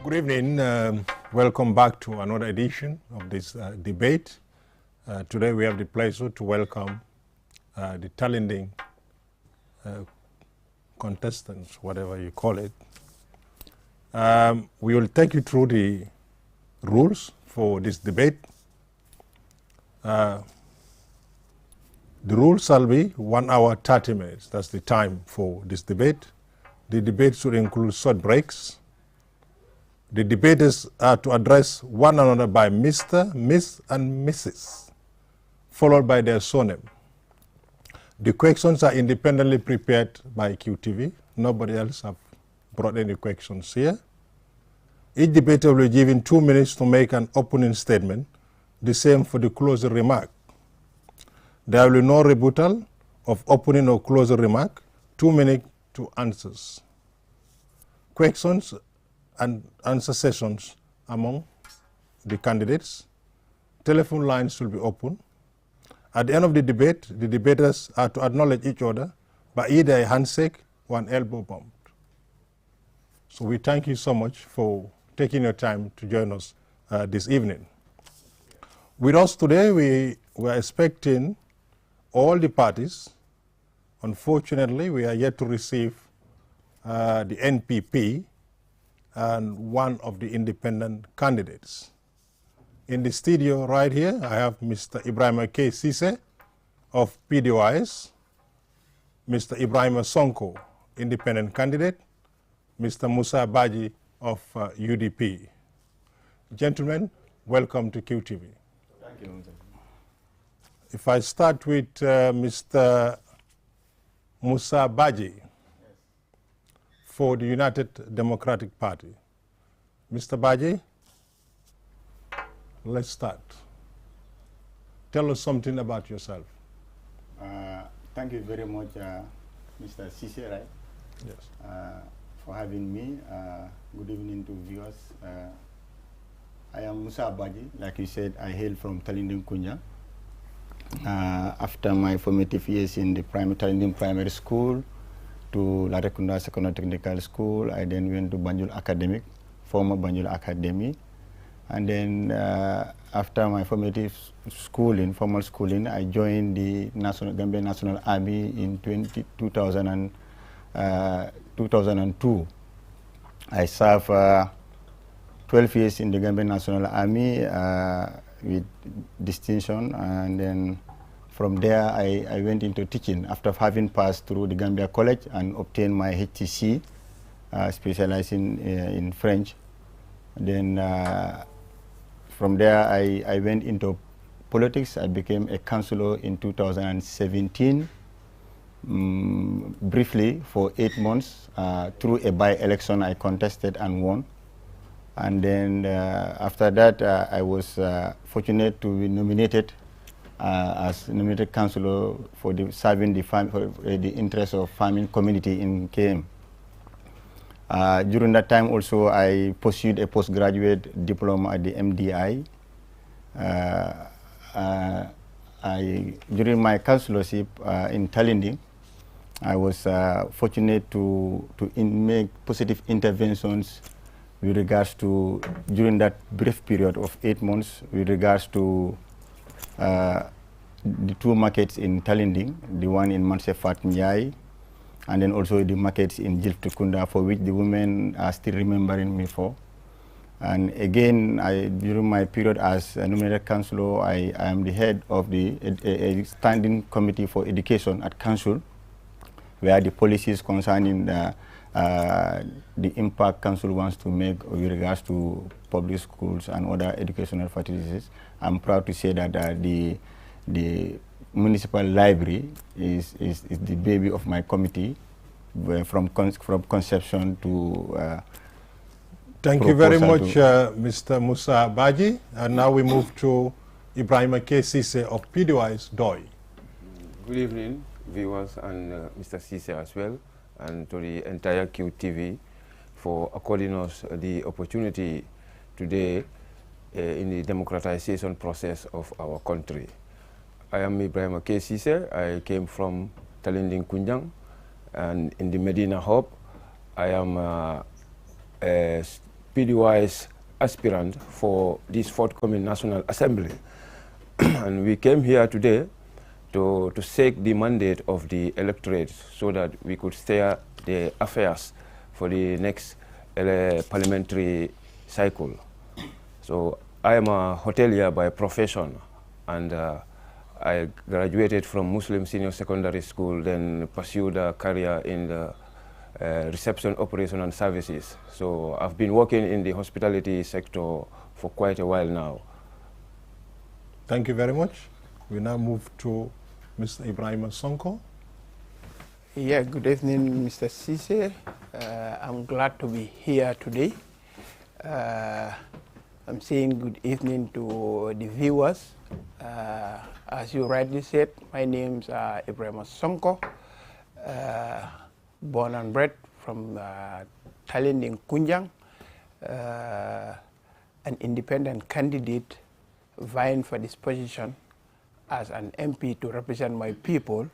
Good evening. Welcome back to another edition of this debate. Today we have the pleasure to welcome the challenging contestants, whatever you call it. We will take you through the rules for this debate. The rules shall be 1 hour 30 minutes. That's the time for this debate. The debate should include short breaks. The debaters are to address one another by Mr., Miss, and Mrs., followed by their surname. The questions are independently prepared by QTV. Nobody else have brought any questions here. Each debater will be given 2 minutes to make an opening statement, the same for the closing remark. There will be no rebuttal of opening or closing remark, 2 minutes to answers. Questions and answer sessions among the candidates. Telephone lines will be open. At the end of the debate, the debaters are to acknowledge each other by either a handshake or an elbow bump. So we thank you so much for taking your time to join us this evening. With us today, we are expecting all the parties. Unfortunately, we are yet to receive the NPP and one of the independent candidates. In the studio right here, I have Mr. Ibrahima K. Sise of PDOIS, Mr. Ibrahima Sonko, independent candidate, Mr. Musa Baji of UDP. Gentlemen, welcome to QTV. Thank you. If I start with Mr. Musa Baji, for the United Democratic Party. Mr. Baji, let's start. Tell us something about yourself. Thank you very much, Mr. Sise, right? Yes. For having me. Good evening to viewers. I am Musa Baji. Like you said, I hail from Talinding Kunya. After my formative years in the Talinding Primary School, to Larekunda Secondary Technical School. I then went to Banjul Academic, former Banjul Academy. And then after my formative schooling, formal schooling, I joined the Gambia National Army in 2002. I served 12 years in the Gambia National Army with distinction, and then from there, I went into teaching after having passed through the Gambia College and obtained my HTC, specializing in French. Then from there, I went into politics. I became a councillor in 2017, briefly for 8 months. Through a by-election, I contested and won. And then after that, I was fortunate to be nominated as nominated councillor for serving the interests of farming community in KM. During that time also, I pursued a postgraduate diploma at the MDI. During my councillorship in Talinding, I was fortunate to make positive interventions with regards to, during that brief period of 8 months, with regards to the 2 markets in Talinding, the one in Mansefat Njai, and then also the markets in Jiltukunda, for which the women are still remembering me for. And again, during my period as a nominated councillor, I am the head of the standing committee for education at council, where the policies concerning the impact council wants to make with regards to public schools and other educational facilities. I'm proud to say that the municipal library is the baby of my committee, from conception to Thank you very much, Mr. Musa Baji. And now we move to Ibrahima K. Sise of PDOIS Doi. Good evening, viewers, and Mr. Sise as well, and to the entire QTV for according us the opportunity today in the democratization process of our country. I am Ibrahima K. Sise. I came from Talinding Kunjang, and in the Medina Hub, I am a PD-wise aspirant for this forthcoming National Assembly. And we came here today to seek the mandate of the electorate so that we could steer the affairs for the next parliamentary cycle. So I am a hotelier by profession, and I graduated from Muslim Senior Secondary School, then pursued a career in the reception, operation and services. So I've been working in the hospitality sector for quite a while now. Thank you very much. We now move to Mr. Ibrahim Sonko. Yeah, good evening, Mr. Cisse. I'm glad to be here today. I'm saying good evening to the viewers. As you rightly said, my name's Ibrahim Sonko, born and bred from Thailand in Kunjang, an independent candidate vying for this position as an MP to represent my people.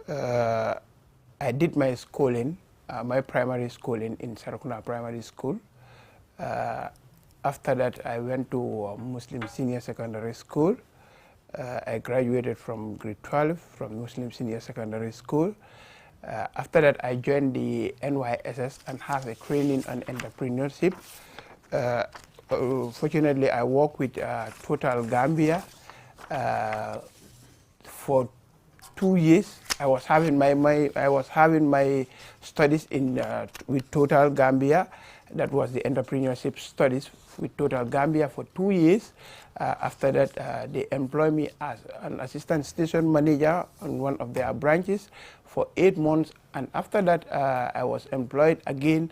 I did my schooling, my primary schooling in Sarakuna Primary School. After that, I went to Muslim Senior Secondary School. I graduated from grade 12 from Muslim Senior Secondary School. After that, I joined the NYSS and have a training on entrepreneurship. Fortunately, I worked with Total Gambia for 2 years. I was having my studies in with Total Gambia. That was the entrepreneurship studies with Total Gambia for 2 years. After that, they employed me as an assistant station manager on one of their branches for 8 months. And after that, I was employed again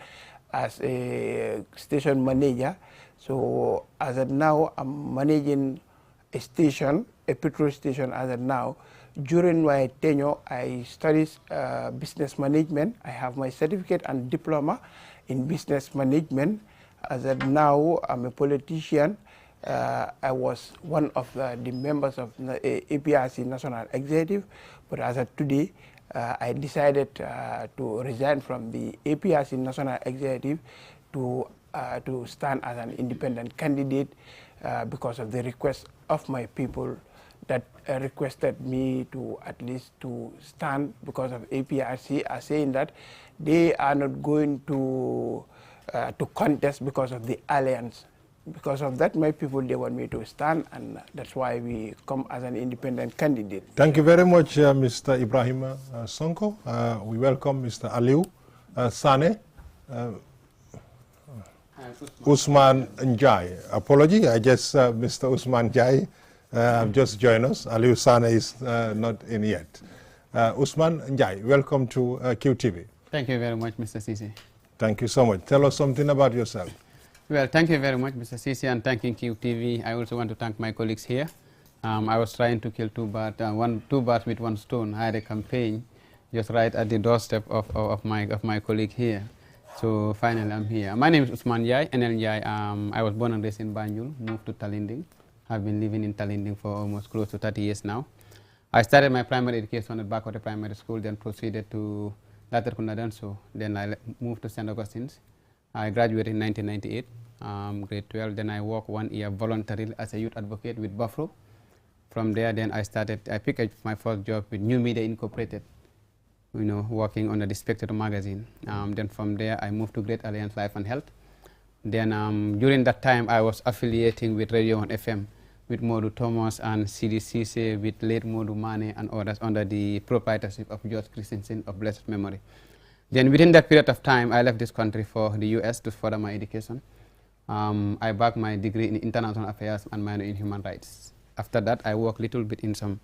as a station manager. So as of now, I'm managing a station, a petrol station as of now. During my tenure, I studied business management. I have my certificate and diploma in business management. As of now, I'm a politician. I was one of the members of the APRC National Executive, but as of today, I decided to resign from the APRC National Executive to stand as an independent candidate because of the request of my people that requested me to at least to stand because of APRC are saying that they are not going to contest because of the alliance. Because of that, my people, they want me to stand, and that's why we come as an independent candidate. Thank you very much, Mr. Ibrahim Sonko. We welcome Mr. Aliu Sane. Usman Njai. Apology, I guess Mr. Usman Njai just joined us. Aliu Sane is not in yet. Usman Njai, welcome to QTV. Thank you very much, Mr. Sisi. Thank you so much. Tell us something about yourself. Well, thank you very much, Mr. Sisi, and thanking QTV. I also want to thank my colleagues here. I was trying to kill two birds with one stone. I had a campaign just right at the doorstep of my colleague here. So finally, I'm here. My name is Usman Njai, NL Njai. I was born and raised in Banjul, moved to Talinding. I've been living in Talinding for almost close to 30 years now. I started my primary education at Bakote Primary School, then proceeded to Later Kundadanso. Then I moved to St. Augustine's. I graduated in 1998, grade 12. Then I worked 1 year voluntarily as a youth advocate with Buffalo. From there, then I picked up my first job with New Media Incorporated, working under the Spectator magazine. Then from there, I moved to Great Alliance Life and Health. Then during that time, I was affiliating with Radio 1 FM with Modu Thomas and CDCC with late Modu Mane and others under the proprietorship of George Christensen of blessed memory. Then within that period of time, I left this country for the US to further my education. I backed my degree in international affairs and minor in human rights. After that, I worked little bit in some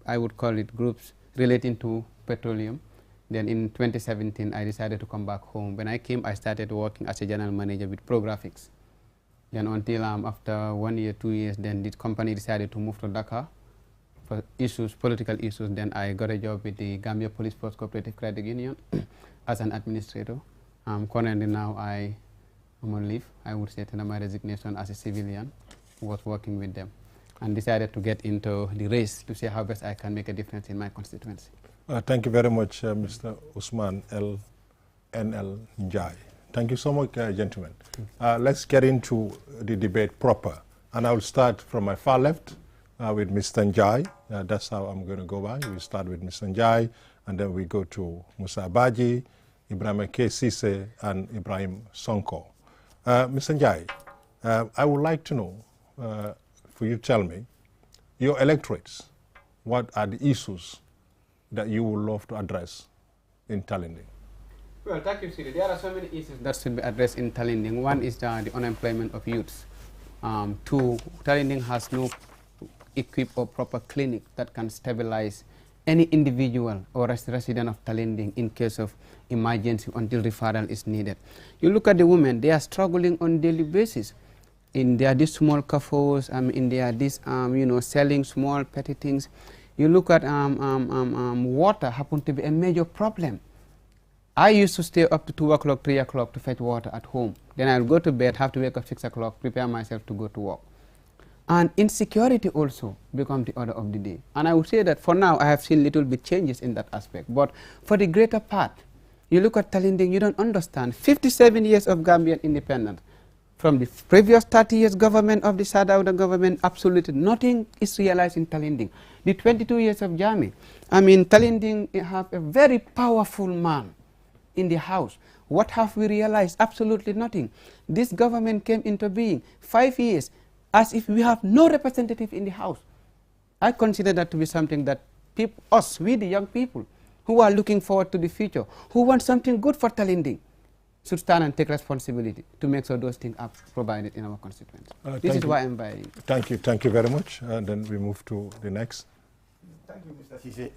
I would call it groups relating to petroleum. Then in 2017, I decided to come back home. When I came, I started working as a general manager with ProGraphics. Then until after 1 year, 2 years, then the company decided to move to Dakar for political issues. Then I got a job with the Gambia Police Force Cooperative Credit Union as an administrator. Currently now I am on leave. I would say tender my resignation as a civilian who was working with them, and decided to get into the race to see how best I can make a difference in my constituency. Thank you very much, Mr. Usman N.L. Njai. Thank you so much, gentlemen. Let's get into the debate proper. And I will start from my far left with Mr. Njai. That's how I'm going to go by. We start with Mr. Njai, and then we go to Musa Abaji, Ibrahim K. Sise, and Ibrahim Sonko. Mr. Njai, I would like to know, for you to tell me, your electorates, what are the issues that you would love to address in Talinding? Well, thank you, Siri. There are so many issues that should be addressed in Talinding. One is the unemployment of youths. Two, Talinding has no equipped or proper clinic that can stabilize any individual or resident of Talinding in case of emergency until referral is needed. You look at the women, they are struggling on a daily basis. In their these small cafes, in their this, selling small petty things. You look at water happen to be a major problem. I used to stay up to 2 o'clock, 3 o'clock to fetch water at home. Then I'll go to bed, have to wake up 6 o'clock, prepare myself to go to work. And insecurity also becomes the order of the day. And I would say that for now, I have seen little bit changes in that aspect. But for the greater part, you look at Talinding, you don't understand. 57 years of Gambian independence. From the previous 30 years government of the Sadauda government, absolutely nothing is realized in Talinding. The 22 years of Jami, Talinding have a very powerful man in the house. What have we realized? Absolutely nothing. This government came into being 5 years as if we have no representative in the house. I consider that to be something that we the young people who are looking forward to the future, who want something good for Talinding, should stand and take responsibility to make sure those things are provided in our constituency. This is why I'm buying. Thank you very much. And then we move to the next. Thank you, Mr. Sise.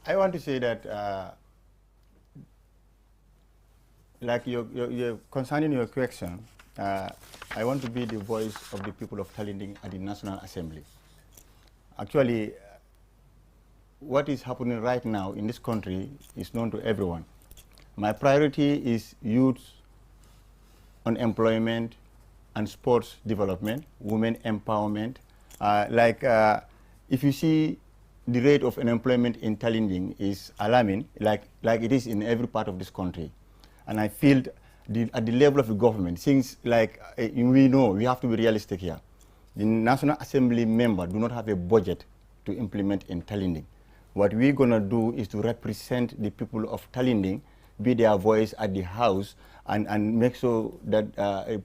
I want to say that, like concerning your question, I want to be the voice of the people of Talinding at the National Assembly. Actually, what is happening right now in this country is known to everyone. My priority is youth unemployment and sports development, women empowerment. If you see the rate of unemployment in Talinding is alarming, like it is in every part of this country. And I feel at the level of the government, since we know, we have to be realistic here. The National Assembly member do not have a budget to implement in Talinding. What we're gonna do is to represent the people of Talinding, be their voice at the house, and make sure that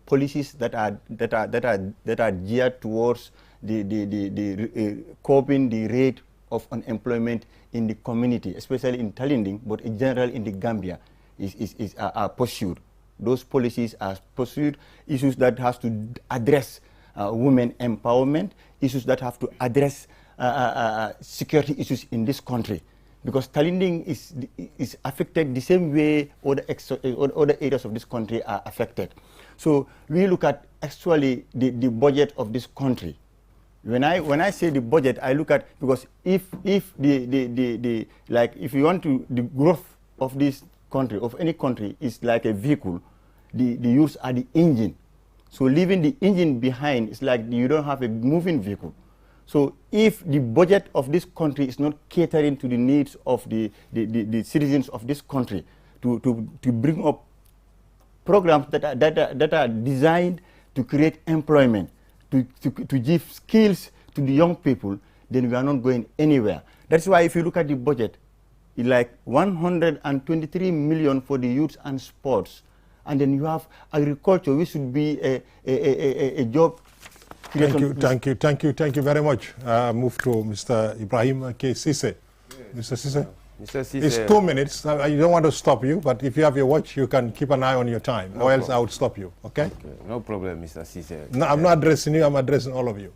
policies that are geared towards the curbing the rate of unemployment in the community, especially in Talinding, but in general in the Gambia, are pursued. Those policies are pursued. Issues that has to address women empowerment, issues that have to address security issues in this country, because Talinding is affected the same way other areas of this country are affected. So we look at actually the budget of this country. When I say the budget, I look at, because if you want to, the growth of this country, of any country, is like a vehicle, the youths are the engine. So leaving the engine behind is like you don't have a moving vehicle. So if the budget of this country is not catering to the needs of the citizens of this country, to bring up programs that are designed to create employment, to give skills to the young people, then we are not going anywhere. That's why if you look at the budget, it's like 123 million for the youth and sports, and then you have agriculture, which should be a job. Thank you very much. Move to Mr. Ibrahim K. Sise. Yes. Mr. Sise. Mr. Sise. It's 2 minutes. I don't want to stop you, but if you have your watch, you can keep an eye on your time, or else I would stop you, okay? No problem, Mr. Sise. No, I'm not addressing you, I'm addressing all of you.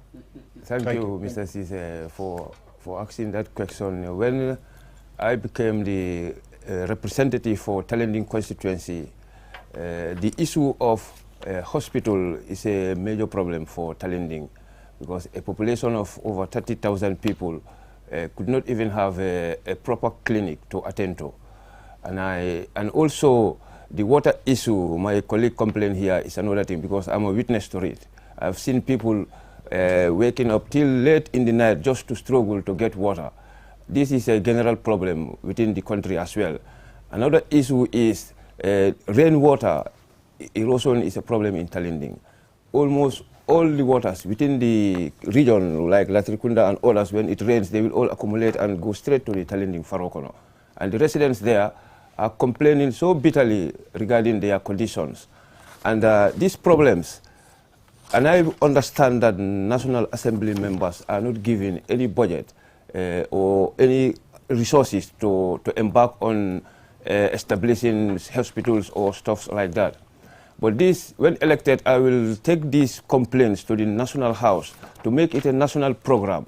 Thank you, Mr. Sise, for asking that question. When I became the representative for Talinding constituency, the issue of hospital is a major problem for Talinding, because a population of over 30,000 people could not even have a proper clinic to attend to. And also the water issue, my colleague complained here, is another thing, because I'm a witness to it. I've seen people waking up till late in the night just to struggle to get water. This is a general problem within the country as well. Another issue is rainwater erosion is a problem in Talinding. Almost all the waters within the region, like Latrikunda and others, when it rains, they will all accumulate and go straight to the Talinding Farokono. And the residents there are complaining so bitterly regarding their conditions. And these problems, and I understand that National Assembly members are not given any budget or any resources to embark on establishing hospitals or stuff like that. But this, when elected, I will take these complaints to the National House to make it a national program,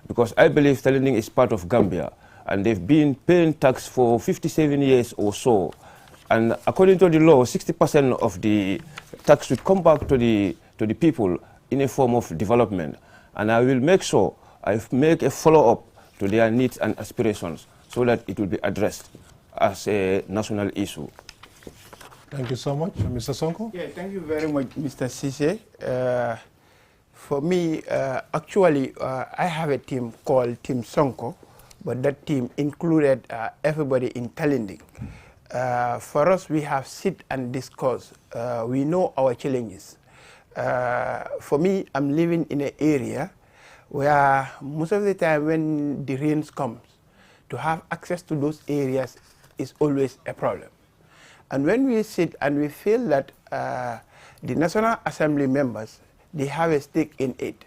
because I believe Talinding is part of Gambia, and they've been paying tax for 57 years or so. And according to the law, 60% of the tax would come back to the people in a form of development. And I will make sure I make a follow-up to their needs and aspirations so that it will be addressed as a national issue. Thank you so much. Mr. Sonko? Yeah, thank you very much, Mr. Cisse. For me, actually, I have a team called Team Sonko, but that team included everybody in Talinding. For us, we have sit and discuss. We know our challenges. For me, I'm living in an area where most of the time when the rains comes, to have access to those areas is always a problem. And when we sit and we feel that the National Assembly members, they have a stake in it.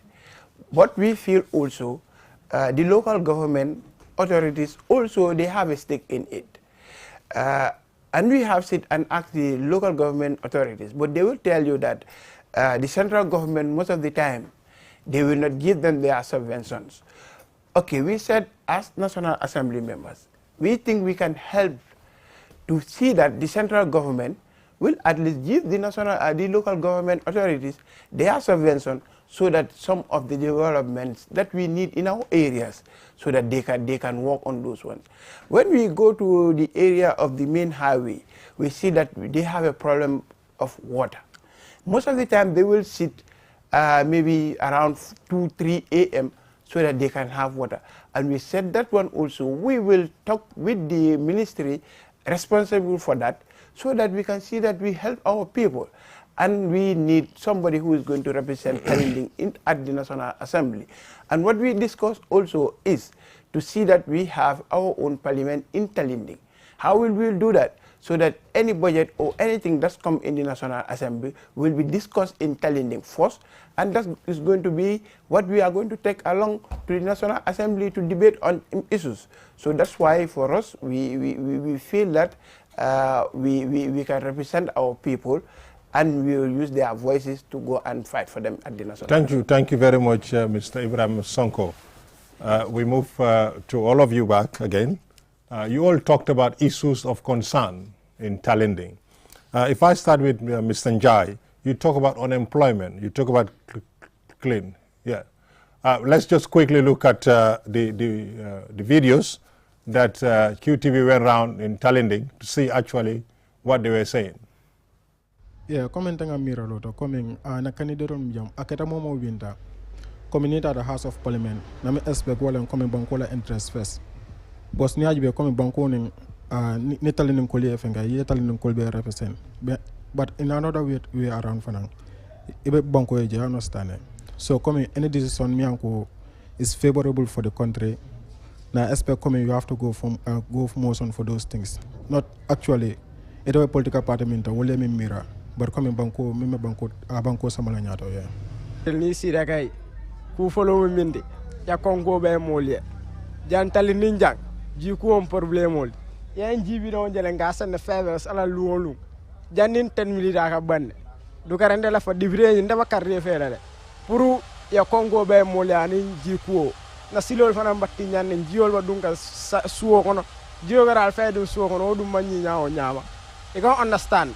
But we feel also the local government authorities also, they have a stake in it. And we have sit and asked the local government authorities, but they will tell you that the central government, most of the time, they will not give them their subventions. Okay, we said as National Assembly members, we think we can help to see that the central government will at least give the local government authorities their subvention, so that some of the developments that we need in our areas, so that they can work on those ones. When we go to the area of the main highway, we see that they have a problem of water. Most of the time they will sit maybe around 2-3 a.m. so that they can have water. And we said that one also, we will talk with the ministry responsible for that, so that we can see that we help our people. And we need somebody who is going to represent Talinding at the National Assembly. And what we discussed also is to see that we have our own parliament in Talinding. How will we do that? So that any budget or anything that's come in the National Assembly will be discussed in Talinding first, and that is going to be what we are going to take along to the National Assembly to debate on issues. So that's why for us, we feel that we can represent our people, and we will use their voices to go and fight for them at the National Assembly. Thank you very much, Mr. Ibrahim Sonko. We move to all of you back again. You all talked about issues of concern in Talinding. If I start with Mr. Njai, you talk about unemployment, you talk about clean. Yeah. Let's just quickly look at the videos that QTV went around in Talinding to see actually what they were saying. Yeah, commenting on Miraloto, coming na candidate on jam, aketa momo winter, coming at the House of Parliament, na me expect wala coming bankola interest first. Boss ni ajibe coming bankoning ni Talinding koli efenga, ye Talinding kolbe represent. But in another way around for now, ibe banko eje understand. So coming any decision me anko is favorable for the country. Now expect coming you have to go for motion for those things. Not actually, it a political party minta wole me mira. But coming banko me banko samala nyato yeah. Ni sira kay ku follow me mindi ya kongo be molye jan Talinding jang ji ku on problème ol ya njibi don jele ngasa ne favors ala luolu janin 10 milita ka banne du karande la fa divre ndaba karre fere pour ya kongo be molye ani ji ku na silol fana mbatti nyanne jiol ba dunka suwo kono jiol garal faydu suwo kono dum manyi nyaawo nyaama e go understand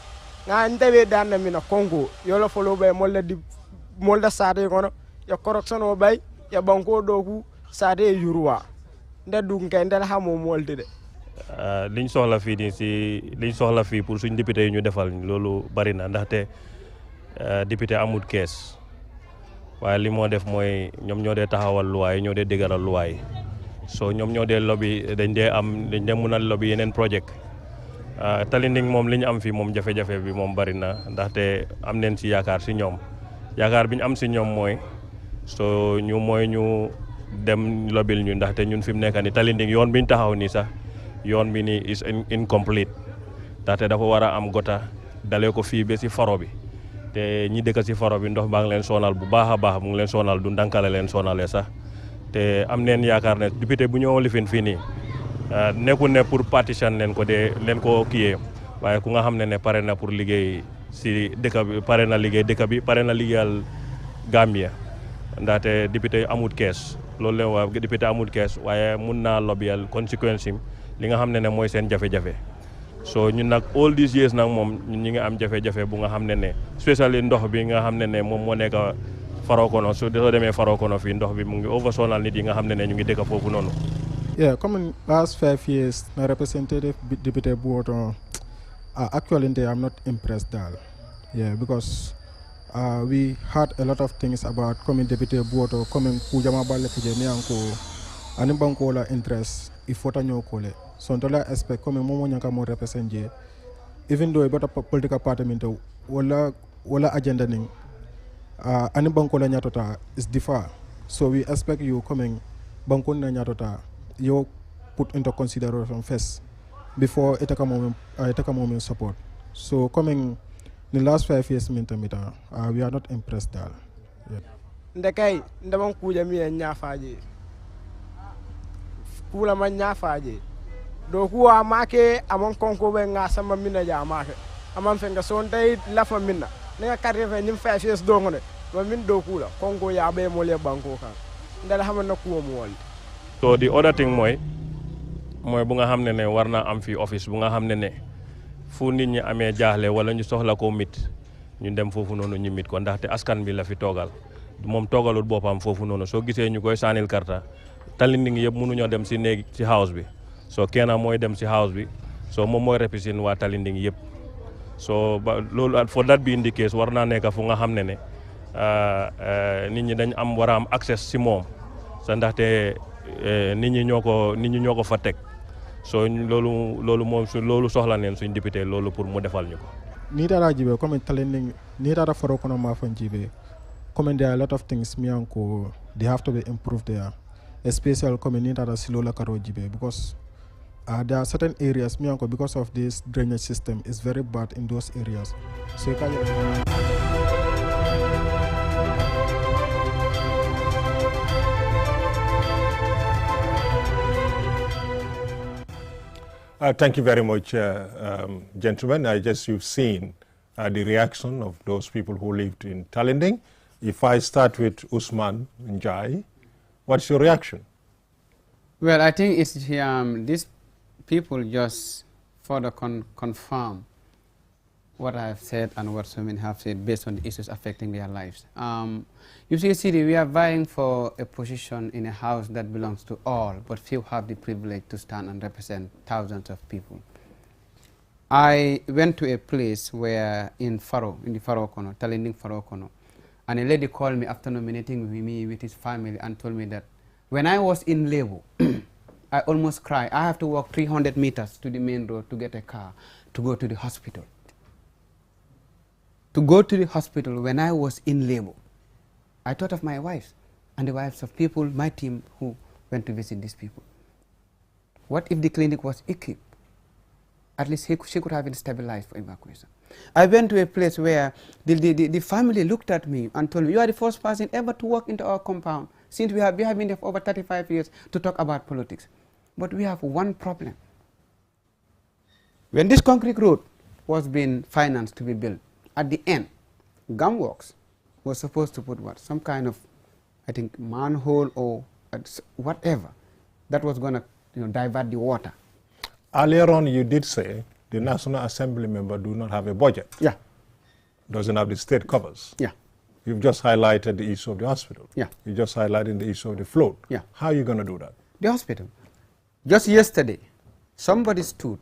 nga ndewe danna mina Congo yolo follow be molda sade kono ya corruption o bay ya banko doku sade yuruwa ndadu ngay ndal xamo molde de liñ soxla fi ni ci liñ soxla fi pour suñ député ñu defal lolu bari na ndaxte député amul caisse waye li mo def moy ñom ñoo dé taxawal loi ñoo dé dégaral loi so ñom ñoo dé lobby dañ dé mëna lobby yenen project Talinding moom li ñu am fii moom jafe-jafe bi moom bari na ndaxte am neen si yaakaar si ñoom yaakaar bi ñu am si ñoom mooy so ñu dem lobil ñu ndaxte ñun fi mu nekk ni Talinding yoon bi ñu taxaw nii sax yoon bi nii is incomplete ndaxte dafa war a am gota dalee ko fii ba si faro bi te ñi dëkk si faro bi ndox baa ngi leen sonal bu baax a baax mu ngi leen sonal du ndankale leen sonalee sax te am neen yaakaar ne député bu ñëw lifin fii nii nekkul ne pour partisan leen ko kiyee waaye ku nga xam ne pare na pour liggéey si dëkk bi pare na liggéey dëkk bi pare na liggéeyal Gambia ndaxte député amut kees loolu leen waa député amut kees waaye mun naa lobbyal constituency li nga xam ne mooy seen jafe-jafe so ñun nag all these years nag moom ñi ngi am jafe-jafe bu nga xam ne spécially ndox bi nga xam ne moom moo nekk Farokono soo demee Farokono fii ndox bi mu ngi oversonal nit yi nga xam ne ñu ngi dëkk foofu noonu. Yeah, come in last 5 years, my representative deputy board, actually I'm not impressed that. Yeah, because we heard a lot of things about coming deputy board or coming kujama balle kujemi anko animbankola interest ifota nyokole. So until I expect coming momo nyaka mo represent je. Even though about a political party minto wala agenda ning animbankola nyatota is differ. So we expect you coming bankona nyatota you put into consideration first before it take a moment support. So coming in the last 5 years we are not impressed that. Ndekai ndamang kuja mi nyafaje. Kula man nyafaje. Do kuwa make amon konko be ngasama mina ja make. Amam fenga son tay lafa minna. Nga carrière fe nyim 5 years do ngone. Do min do kula konko ya be mo le banko kan. Ndala xamna kuwa mo wol. So the other thing mooy bu nga xam ne war naa am fii office bu nga xam ne fu nit ñi amee jaaxle wala ñu soxla ko mit ñu dem foofu noonu ñu mit ko ndaxte askan bi la fi toogal moom toogalul boppam foofu noonu soo gisee ñu koy saanil karta Talinding yëpp mënuñoo dem si néeg si house bi soo kenn mooy dem si house bi soo moom mooy represent waa Talinding yëpp soo ba loolu for that being the case war naa nekk fu nga xam ne nit ñi dañ war a am access si moom sa ndaxte nit ñi ñoo ko fa teg so loolu moom loolu soxla neen suñ député loolu pour mu defal ñu ko ni dara jibe comme Talinding ni dara Farokono ma fan jibe comme there are a lot of things me anko they have to be improved there especially comme ni dara silola karo jibe because there are certain areas me anko because of this drainage system is very bad in those areas so you can Thank you very much, gentlemen. You've seen the reaction of those people who lived in Talinding. If I start with Usman Njai, what's your reaction? Well, I think it's these people just further confirm what I have said and what so many have said based on the issues affecting their lives. You see, Sidi, we are vying for a position in a house that belongs to all, but few have the privilege to stand and represent thousands of people. I went to a place where in the Farokono, Talinding Farokono, and a lady called me after nominating me with his family and told me that when I was in labor, I almost cried. I have to walk 300 meters to the main road to get a car to go to the hospital. To go to the hospital when I was in labor, I thought of my wives and the wives of people, my team who went to visit these people. What if the clinic was equipped? At least she could have been stabilized for evacuation. I went to a place where the family looked at me and told me, you are the first person ever to walk into our compound since we have been there for over 35 years to talk about politics. But we have one problem. When this concrete road was being financed to be built, at the end, Gumworks was supposed to put what? Some kind of, I think, manhole or whatever that was going to divert the water. Earlier on, you did say the National Assembly member do not have a budget. Yeah. Doesn't have the state covers. Yeah. You've just highlighted the issue of the hospital. Yeah. You just highlighted the issue of the float. Yeah. How are you going to do that? The hospital. Just yesterday, somebody stood,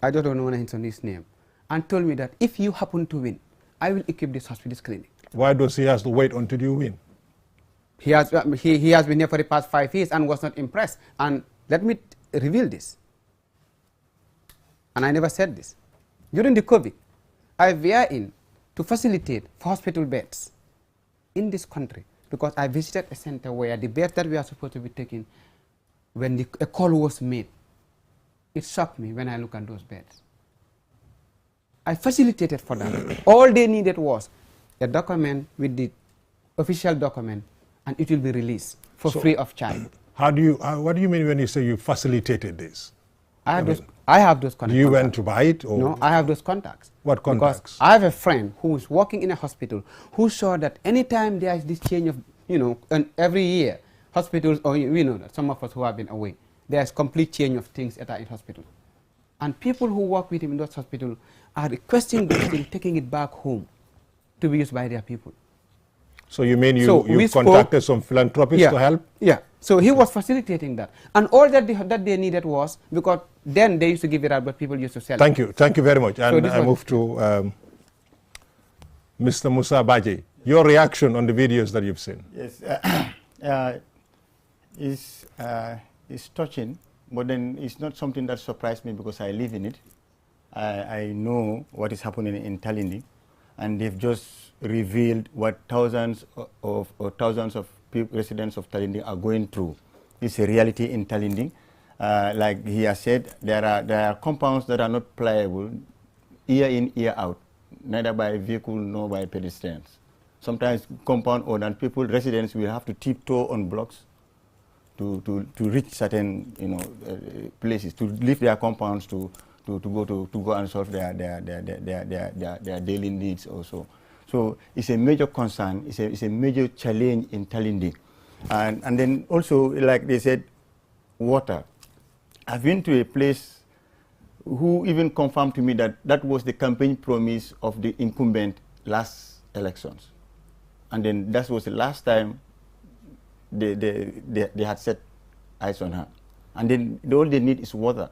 I don't want to mention his name, and told me that if you happen to win, I will equip this hospital, this clinic. Why does he have to wait until you win? He has been here for the past 5 years and was not impressed. And let me reveal this. and I never said this, during the COVID, I were in to facilitate hospital beds in this country, because I visited a center where the beds that we are supposed to be taking, when a call was made, it shocked me when I look at those beds. I facilitated for them. All they needed was a document with the official document, and it will be released for free of charge. What do you mean when you say you facilitated this? I have those contacts. You went to buy it? Or? No, I have those contacts. What contacts? Because I have a friend who is working in a hospital who saw that anytime there is this change of, and every year, hospitals, or some of us who have been away, there's complete change of things at our hospital. And people who work with him in those hospitals are requesting those things, taking it back home to be used by their people. So you mean you contacted some philanthropists to help? Yeah. So he was facilitating that. And all that they needed was, because then they used to give it out, but people used to sell Thank it. you. Thank you very much. And I move to Mr. Musa Baji. Your reaction on the videos that you've seen? Yes. It's touching, but then it's not something that surprised me because I live in it. I know what is happening in Talindi, and they've just revealed what thousands of residents of Talindi are going through. It's a reality in Talindi. Like he has said, there are compounds that are not pliable year in, year out, neither by vehicle nor by pedestrians. Sometimes compound owners, residents will have to tiptoe on blocks to reach certain places, to leave their compounds to go and solve their daily needs also. So it's a major concern. It's a major challenge in Talindi, and then also, like they said, water. I've been to a place who even confirmed to me that that was the campaign promise of the incumbent last elections, and then that was the last time they had set eyes on her. And then all they need is water.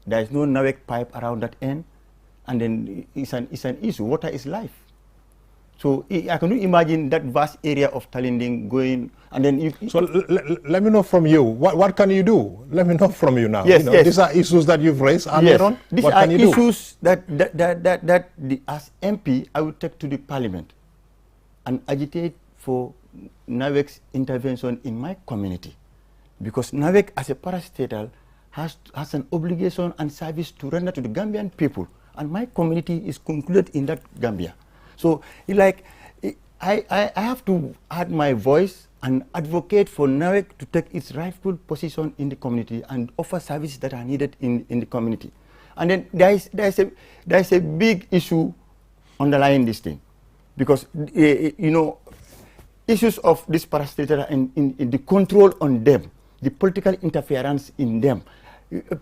There is no NAWEC pipe around that end, and then it's an issue. Water is life. So I can imagine that vast area of Talinding going, and then let me know from you, what can you do? Let me know from you now. Yes, yes. These are issues that you've raised earlier on. These what are can you issues that as MP I will take to the Parliament and agitate for NAWEC's intervention in my community, because NAWEC as a parastatal has an obligation and service to render to the Gambian people, and my community is concluded in that Gambia. So I have to add my voice and advocate for NAWEC to take its rightful position in the community and offer services that are needed in the community. And then there is a big issue underlying this thing, because issues of this parastatal and in the control on them, the political interference in them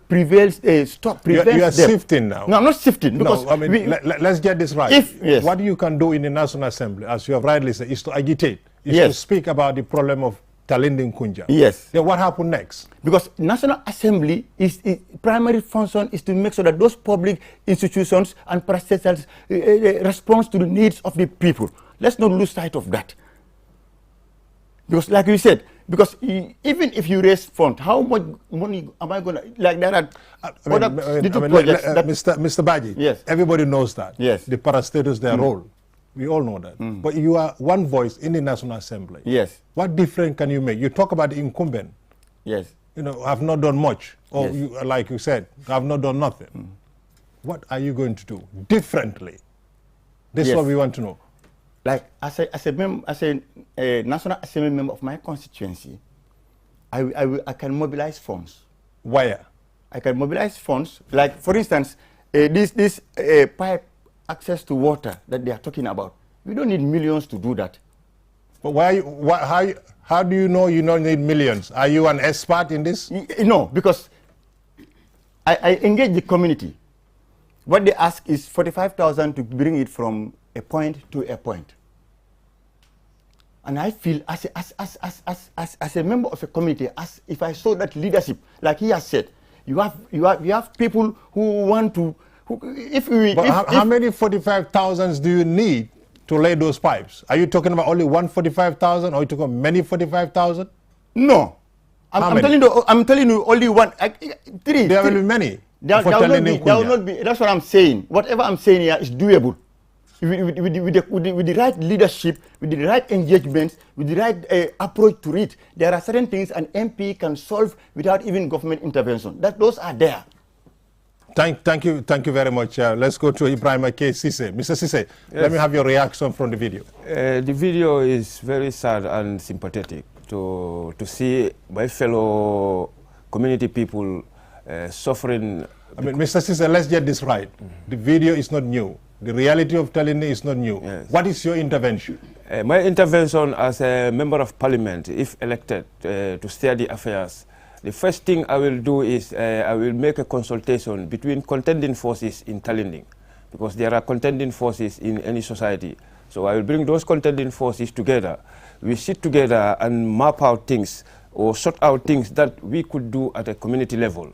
prevails. Prevents you are them. shifting now. No, I'm not shifting. Because no, I mean, let's get this right. Yes. What you can do in the National Assembly, as you have rightly said, is to agitate, is yes. to speak about the problem of Talinding Kunja. Yes. Then what happened next? Because National Assembly its primary function is to make sure that those public institutions and parastatals respond to the needs of the people. Let's not lose sight of that. Because like you said, because even if you raise funds, how much money am I going to, like there are other projects that... Mr. Baji, yes. Everybody knows that. Yes. The parastatals, their role. We all know that. But you are one voice in the National Assembly. Yes. What difference can you make? You talk about the incumbent. Yes. Have not done much. Or yes. like you said, have not done nothing. What are you going to do differently? This is what we want to know. Like as a National Assembly member of my constituency, I can mobilize funds. Where? I can mobilize funds. Like for instance, this pipe access to water that they are talking about. We don't need millions to do that. But how do you know you don't need millions? Are you an expert in this? No, because I engage the community. What they ask is 45,000 to bring it from a point to a point. And I feel as a member of a community, as if I saw that leadership, like he has said, you have people who want to. How many 45,000 do you need to lay those pipes? Are you talking about only one 45,000, or are you talking about many 45,000? No, I'm telling you only one. Three. There will be many. There will not be. That's what I'm saying. Whatever I'm saying here is doable. With the right leadership, with the right engagements, with the right approach to it, there are certain things an MP can solve without even government intervention. Those are there. Thank you very much. Let's go to Ibrahim K. Sise. Mr. Sise, yes. Let me have your reaction from the video. The video is very sad and sympathetic to see my fellow community people suffering. I mean, Mr. Sise, let's get this right. The video is not new. The reality of Talindi is not new. Yes. What is your intervention? My intervention as a member of parliament, if elected to steer the affairs, the first thing I will do is I will make a consultation between contending forces in Talindi, because there are contending forces in any society. So I will bring those contending forces together. We sit together and map out things or sort out things that we could do at a community level.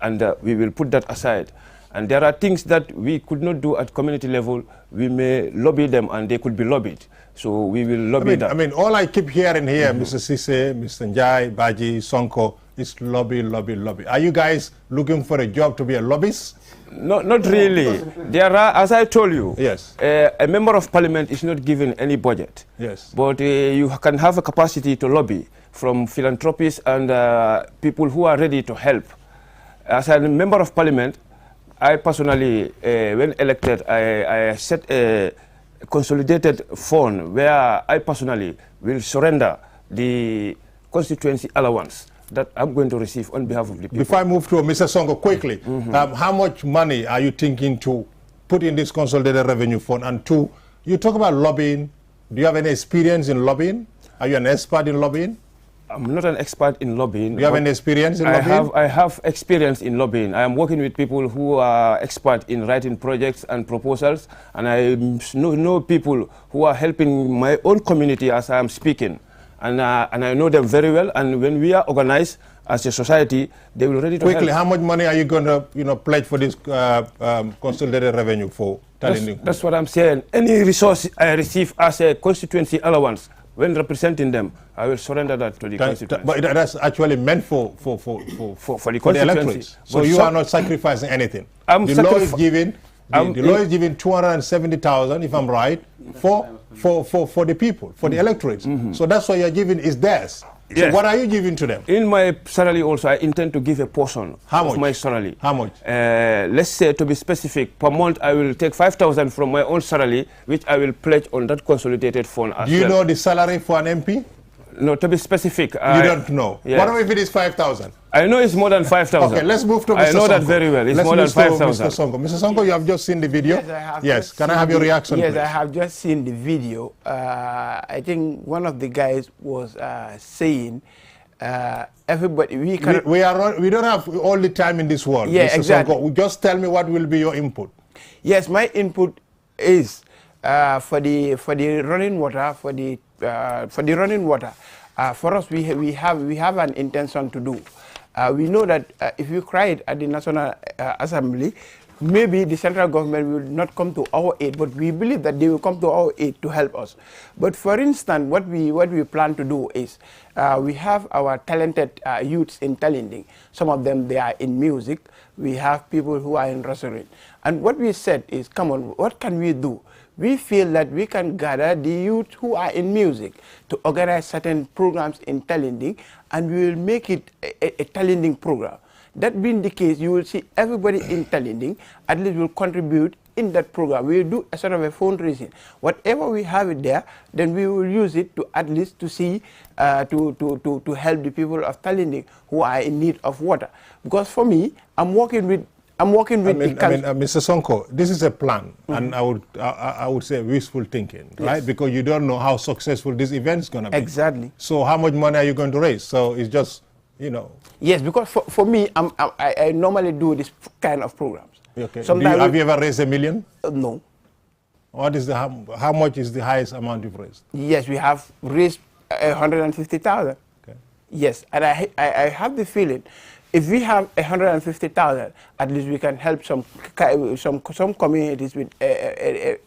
And we will put that aside. And there are things that we could not do at community level. We may lobby them and they could be lobbied. So we will lobby that. I mean, all I keep hearing here, Mr. Sise, Mr. Njai, Baji, Sonko, is lobby, lobby, lobby. Are you guys looking for a job to be a lobbyist? No, not really. There are, as I told you, yes. A member of parliament is not given any budget. Yes. But you can have a capacity to lobby from philanthropists and people who are ready to help. As a member of parliament, I personally, when elected, I set a consolidated fund where I personally will surrender the constituency allowance that I'm going to receive on behalf of the people. Before I move to Mr. Sonko, quickly, how much money are you thinking to put in this consolidated revenue fund? And two, you talk about lobbying. Do you have any experience in lobbying? Are you an expert in lobbying? I'm not an expert in lobbying. Do you have any experience in lobbying? I have experience in lobbying. I am working with people who are expert in writing projects and proposals, and I know people who are helping my own community as I am speaking. And I know them very well, and when we are organized as a society, they will ready to help. Quickly, how much money are you going to pledge for this consolidated revenue for Talindi? That's what I'm saying. Any resource I receive as a constituency allowance, when representing them, I will surrender that to the constituency. But that's actually meant for the electorates. So you are not sacrificing anything. The law is giving. The law is giving 270,000, if I'm right, for the people, for the electorates. So that's what you're giving is theirs. Yes. So what are you giving to them? In my salary also, I intend to give a portion of my salary. How much? Let's say, to be specific, per month I will take 5,000 from my own salary, which I will pledge on that consolidated fund as well. Do you know the salary for an MP? No, to be specific. You don't know? Yes. What if it is 5,000? I know it's more than 5,000. Okay, let's move to Mr. Sonko. I know that very well. It's more than 5,000. Mr. Sonko. Mr. Sonko, you have just seen the video? Yes, I have. Yes, can I have your reaction, Yes, please? I have just seen the video. I think one of the guys was saying, everybody, we don't have all the time in this world. Yeah, Mr. exactly. Sonko, just tell me what will be your input. Yes, my input is for the running water, for the running water. For us, we have an intention to do. We know that if we cry it at the National Assembly, maybe the central government will not come to our aid, but we believe that they will come to our aid to help us. But for instance, what we plan to do is we have our talented youths in Talindi. Some of them, they are in music. We have people who are in restaurant. And what we said is, come on, what can we do? We feel that we can gather the youth who are in music to organize certain programs in Talindi, and we will make it a Talindi program. That being the case, you will see everybody in Talindi at least will contribute in that program. We will do a sort of a fundraising. Whatever we have it there, then we will use it to at least to see to help the people of Talindi who are in need of water. Because for me, I'm working with Mr. Sonko, this is a plan, and I would say wishful thinking, right? Yes. Because you don't know how successful this event is going to be. Exactly. So how much money are you going to raise? So it's just, you know. Yes, because for me, I normally do this kind of programs. Okay. Have you ever raised $1 million? No. What is how much is the highest amount you've raised? Yes, we have raised 150,000. Okay. Yes, and I have the feeling if we have 150,000, at least we can help some communities with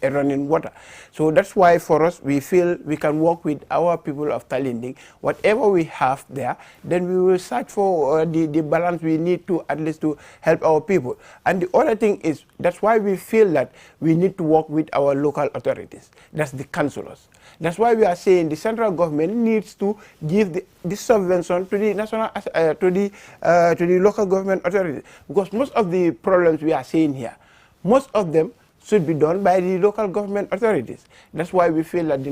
running water. So that's why for us, we feel we can work with our people of Talinding. Whatever we have there, then we will search for the balance we need to at least to help our people. And the other thing is, that's why we feel that we need to work with our local authorities. That's the councillors. That's why we are saying the central government needs to give this subvention to the national, to the local government authorities, because most of the problems we are seeing here, most of them should be done by the local government authorities. That's why we feel that the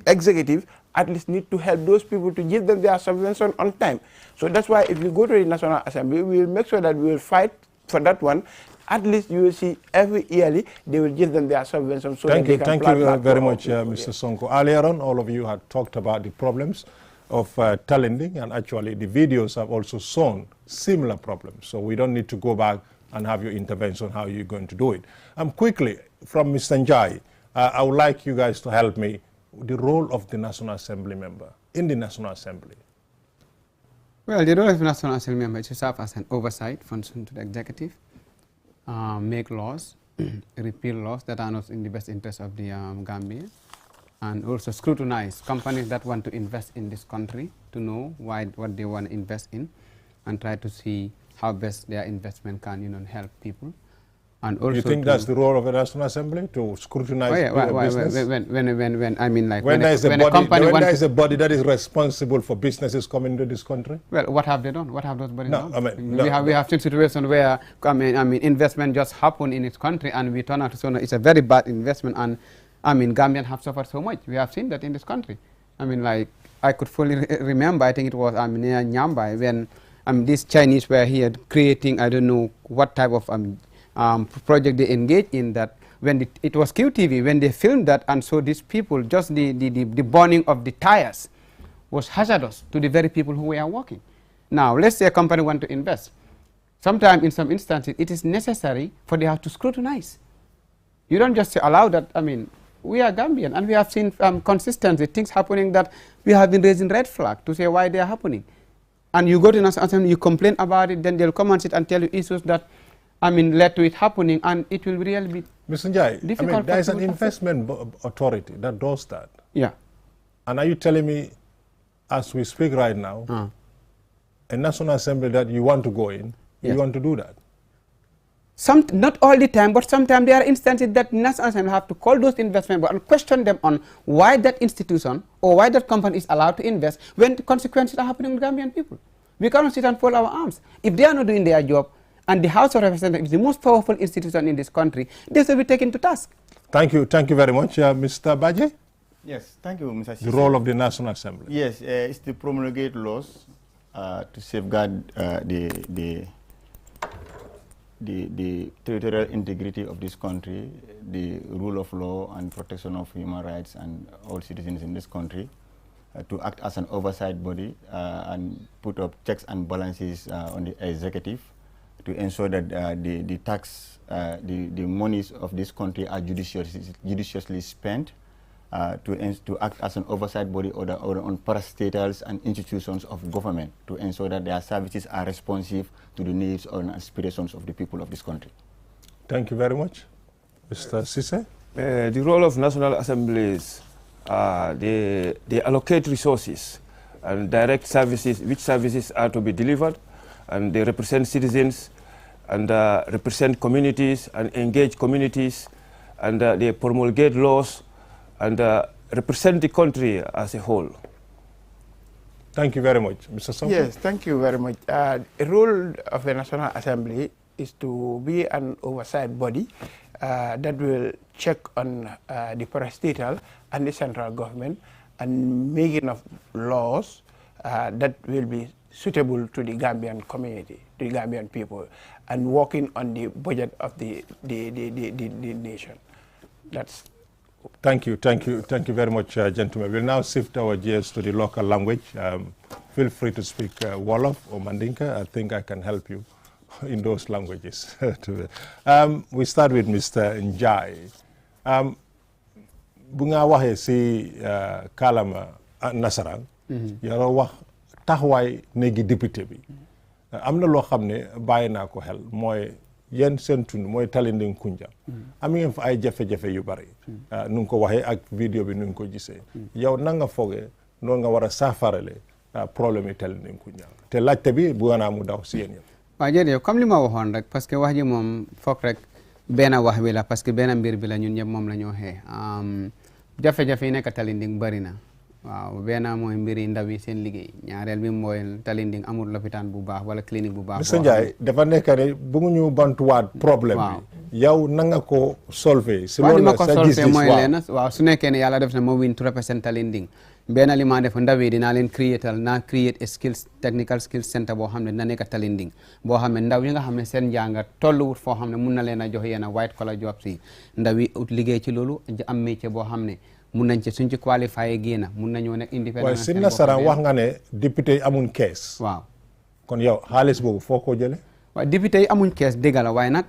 executive at least need to help those people to give them their subvention on time. So that's why if we go to the National Assembly, we will make sure that we will fight for that one. At least you will see every yearly they will give them their subvention. So thank you very much, Mr. Yes. Sonko. Earlier on, all of you had talked about the problems of Talinding, and actually the videos have also shown similar problems. So we don't need to go back and have your intervention, how you're going to do it. Quickly, from Mr. Njai, I would like you guys to help me with the role of the National Assembly member in the National Assembly. Well, the role of the National Assembly member is to serve as an oversight function to the executive, make laws, repeal laws that are not in the best interest of the Gambia, and also scrutinize companies that want to invest in this country to know what they want to invest in, and try to see how best their investment can help people. And also, you think that's the role of the National Assembly, to scrutinize business? When I mean, like when there is a body that is responsible for businesses coming into this country? Well, what have they done? What have those bodies done? I mean, we have seen situations where investment just happen in its country, and we turn out to say no, it's a very bad investment, and Gambians have suffered so much. We have seen that in this country. Like I could fully remember, I think it was near Nyambai, when these Chinese were here creating, I don't know what type of project they engaged in, that when it was QTV, when they filmed that and saw these people, just the burning of the tires was hazardous to the very people who were working. Now, let's say a company want to invest. Sometimes, in some instances, it is necessary for them to scrutinize. You don't just allow that. We are Gambian, and we have seen consistently things happening that we have been raising red flag to say why they are happening. And you go to National Assembly, you complain about it, then they'll come and sit and tell you issues that led to it happening, and it will really be Mr. Njai, difficult. there is an investment authority that does that. Yeah. And are you telling me, as we speak right now, a National Assembly that you want to go in, yes, you want to do that? Not all the time, but sometimes there are instances that National Assembly have to call those investment and question them on why that institution or why that company is allowed to invest when the consequences are happening to Gambian people. We cannot sit and fold our arms. If they are not doing their job, and the House of Representatives is the most powerful institution in this country, they should be taken to task. Thank you very much. Mr. Baje? Yes, thank you, Mr. The role of the National Assembly. Yes, it's to promulgate laws to safeguard the territorial integrity of this country, the rule of law and protection of human rights and all citizens in this country, to act as an oversight body and put up checks and balances on the executive, to ensure that the tax, the monies of this country are judiciously spent, to act as an oversight body or on parastatals and institutions of government, to ensure that their services are responsive to the needs and aspirations of the people of this country. Thank you very much. Mr. Sise? The role of National Assemblies, they allocate resources and direct services, which services are to be delivered, and they represent citizens and represent communities and engage communities, and they promulgate laws and represent the country as a whole. Thank you very much. Mr. Sonko? Yes, thank you very much. The role of the National Assembly is to be an oversight body that will check on the parastatal and the central government and making of laws that will be suitable to the Gambian community, to the Gambian people, and working on the budget of the nation. That's. Thank you very much, gentlemen. We'll now shift our gears to the local language. Feel free to speak Wolof or Mandinka. I think I can help you in those languages. We start with Mr. Njai. Bu nga waxee si kalama nasaraan, yaroo wax taxawaay néegi député bi am na loo xam ne bàyyi naa ko xel mooy yéen seen tund mooy Talinding Kunja am ngeen fa ay jafe-jafe yu bari nu nga ko waxee ak vidéo bi nu nga ko gisee yow na nga foogee noonu nga war a saafarale problème yi Talinding Kunja te laajte bi bu naa mu daw si yéen yëpp waaw jërëjëf comme li ma waxoon rek parce que wax ji moom foog rek benn wax bi la parce que benn mbir bi la ñun ñëpp moom la ñoo xee jafe-jafe yi nekk Talinding bari na waaw benn mooy mbiri ndaw yi seen liggéey ñaareel bi mooy Talinding amul lopitaan bu baax wala clinique bu baax. Mr Njie dafa nekk ne bëgguñu bantuwaat problème bi yow na nga ko solver si loolu la sa gis-gis mooy leen waaw su nekkee ne yàlla def na ma win to represent Talinding benn li ma def ndaw yi dinaa leen create a skills technical skills center boo xam ne dina nekk Talinding boo xam ne ndaw yi nga xam ne seen njàng tolluwut foo xam ne mun na leen a jox yenn white collar jobs yi ndaw yi ut liggéey ci loolu am métier boo xam ne mun nañ ci suñ ci qualifié génn mun nañoo nekk indépendant. waaye si nasaraan wax nga ne député yi amuñ kees. waaw kon yow xaalis boobu foo ko jëlee. waaw député yi amuñ kees dëgg la waaye nag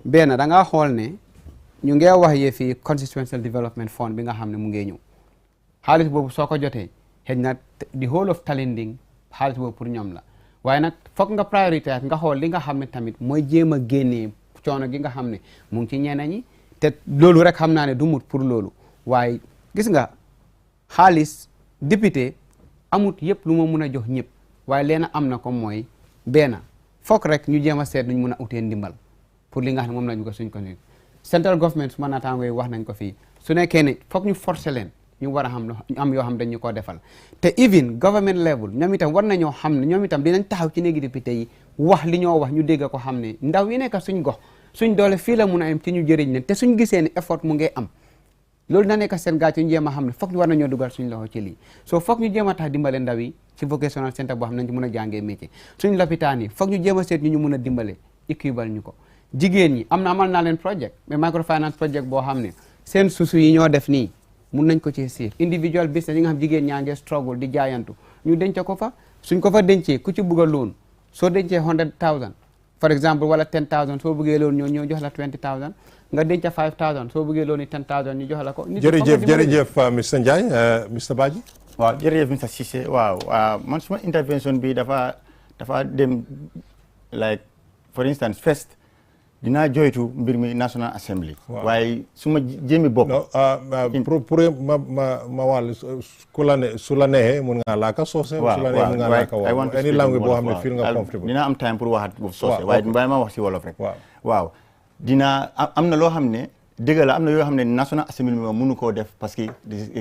benn da ngaa xool ne ñu ngi wax yee fii Constituency Development Fund bi nga xam ne mu ngi ñëw xaalis boobu soo ko jotee xëy na the whole of Talinding xaalis boobu pour ñoom la waaye nag foog nga priorité nga xool li nga xam ne tamit mooy jéem a génnee coono gi nga xam ne mu ngi ci ñeneen ñi te loolu rek xam naa ne du mut pour loolu waaye. gis nga xaalis député amut yëpp lu ma mun a jox ñëpp waaye leena am na ko mooy benn foog rek ñu jéem a seet nuñ mun a utee ndimbal pour li nga xam ne moom lañu ko suñ ko ni central government su ma naataangoo yi wax nañ ko fii su nekkee ne foog ñu forcer leen ñu war a am yoo xam dañu ko defal te even government level ñoom itam war nañoo xam ne ñoom itam dinañ taxaw ci néegi député yi wax li ñoo wax ñu dégg ko xam ne ndaw yi nekk suñ gox suñ doole fii la mun a am ci ñu jëriñ leen te suñ gisee ne effort mu ngi am loolu na nekk seen gàcce ñu jéem a xam ne foog ñu war nañoo dugal suñ loxo ci lii soo foog ñu jéem a tax dimbale ndaw yi ci vocational center boo xam ne nañ ci mën a jàngee métier suñ lopitaan yi foog ñu jéem a seet ñu mën a dimbale équibal ñu ko jigéen ñi am na amal naa leen project mais microfinance project boo xam ne seen susu yi ñoo def nii mun nañ ko ci siif individual business yi nga xam jigéen ñaa ngi struggle di jaayantu ñu denc ko fa suñ ko fa dencee ku ci bugg a loon soo dencee 100,000 for exemple wala 10,000 soo bëggee loon ñoo jox la 20,000 nga denc 5,000 soo bëggee loon ni 10,000 ñu jox la ko. jërëjëf Mr Njie Mr Badji. waaw jërëjëf Mr Cissé waaw man suma intervention bi dafa dem like for instance first dinaa joytu mbir mi National Assembly. waaye suma jéemi bopp. pour ma wàll su la neexee mun ngaa laaka soose. su la neexee mun ngaa laaka wolof any langue boo xam ne feel nga comfortable. dinaa am time pour waxaat boobu soose waaye ma wax si wolof rek. waaw dinaa am na loo xam ne dëgg la am na yoo xam ne National Assembly bi mënu koo def parce que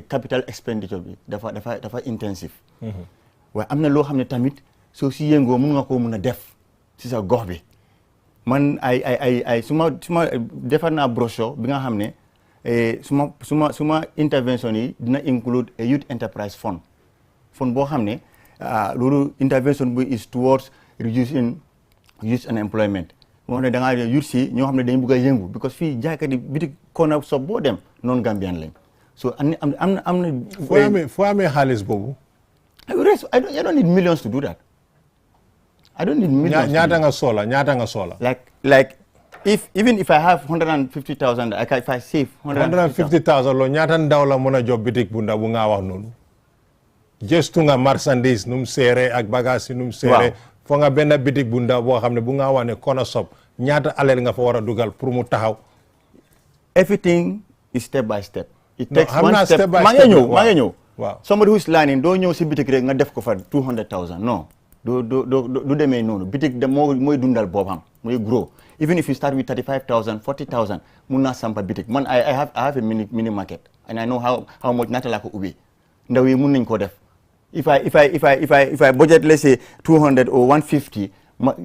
capital expenditure bi dafa intensif. waaye am na loo xam ne tamit soo si yëngoo mun nga koo mun a def si sa gox bi. man suma defar naa brochure bi nga xam ne suma intervention yi dina include a youth enterprise fund boo xam ne loolu intervention bi is towards reducing youth unemployment moo xam ne da ngaa youth si ñoo xam ne dañu bëgg a yëngu because fii jaaykat yi bitik corner shop boo dem noonu Gambian lañ so am na foo amee xaalis boobu I don't need millions to do that. I don't need millions. ñaata nga sola. Like even if I have 150,000, if I save 150,000 lo ñaata ndaw la mën a job bitik bu ndaw bu nga wax noonu. Gestu nga marchandise num seere ak bagage num seere. Fo nga benn bitik bu ndaw boo xam ne bu nga wax ne corner shop ñaata alal nga fa war a dugal pour mu taxaw. Everything is step by step. It takes one step. maa ngi ñëw. Waaw. Somebody who is learning doo ñëw si bitik rek nga def ko fa 200,000 non. du demee noonu bitik de mooy dundal boppam mooy grow even if you start with 35,000 40,000 mun naa sampa bitik man I have a mini market and I know how much ñaata laa ko ubbi ndaw yi mun nañ koo def if I budget let's say 200 or 150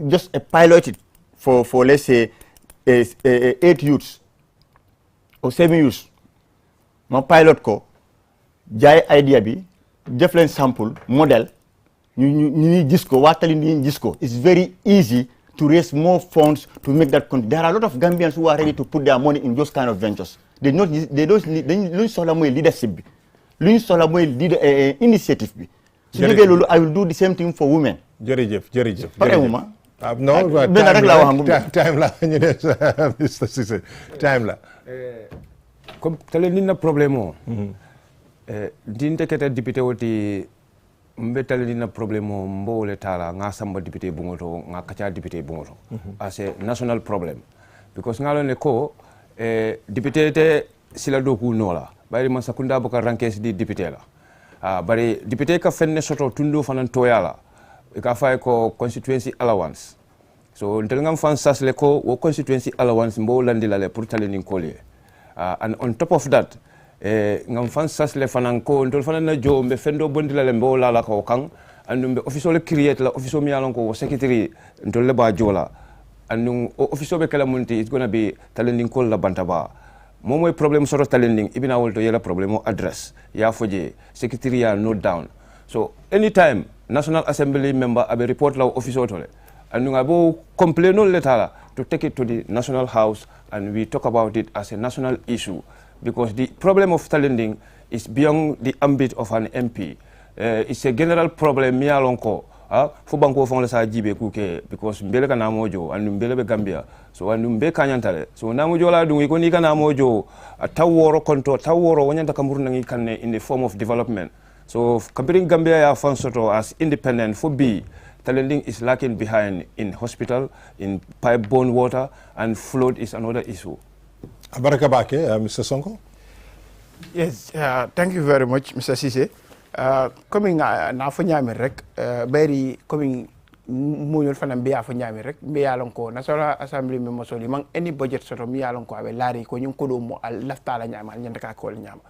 just a pilot it for let's say 8 youths or 7 youths ma pilot ko jaay idea bi def leen sample modèle ñu gis ko waatali ñu gis ko it's very easy to raise more funds to make that country. There are a lot of Gambians who are ready to put their money in those kind of ventures. They don't luñ soxla mooy leadership bi luñ soxla mooy initiative bi su liggéey loolu I will do the same thing for women. jërëjëf parewuma non benn rek laa wax time la ñu ne Mr Cissé time la comme tele nina problème o ndinte kete député woti mbe talindina problème o mbole tala nga samba député bungoto nga kacha député bungoto as a national problem because ngalo ne ko député te sila do ku nola bari man sakunda boka rankes di député la bari député ka fenne soto tundo fanan toyala e ka fay ko constituency allowance so ntel ngam fan sasle ko wo constituency allowance mbo landila le pour talindin kolé and on top of that ngam fan sasle fanan ko ndol fanan na jo mbe fendo bondila le mbo la ko kan andum be official create la official mi alon ko secretary ndol le ba jola andum official be kala munti it's gonna be talending call la bantaba momoy problem soro talending ibina wolto yela problem address ya foje secretary ya note down so anytime national assembly member abe report la official tole andum abo complain on letala to take it to the national house and we talk about it as a national issue because the problem of talending is beyond the ambit of an MP. It's a general problem mi alonko fo banko fon la sa jibe kuke because mbele kana mojo and mbele be Gambia so and mbe kanyantale so namojo la dungi ko ni kana mojo taworo konto taworo wonyanta kamuru nangi kanne in the form of development so comparing Gambia ya fonsoto as independent for B talending is lacking behind in hospital in pipe-borne water and flood is another issue. Abaraka Bake, Mr. Sonko. Yes, thank you very much, Mr. Cisse. Coming na fo nyami rek bari coming muñul fanam biya fo nyami rek mi yalon ko national assembly mi mosoli man any budget soto mi yalon ko abe lari ko nyum ko do mo al laftala nyama nyanda ka ko nyama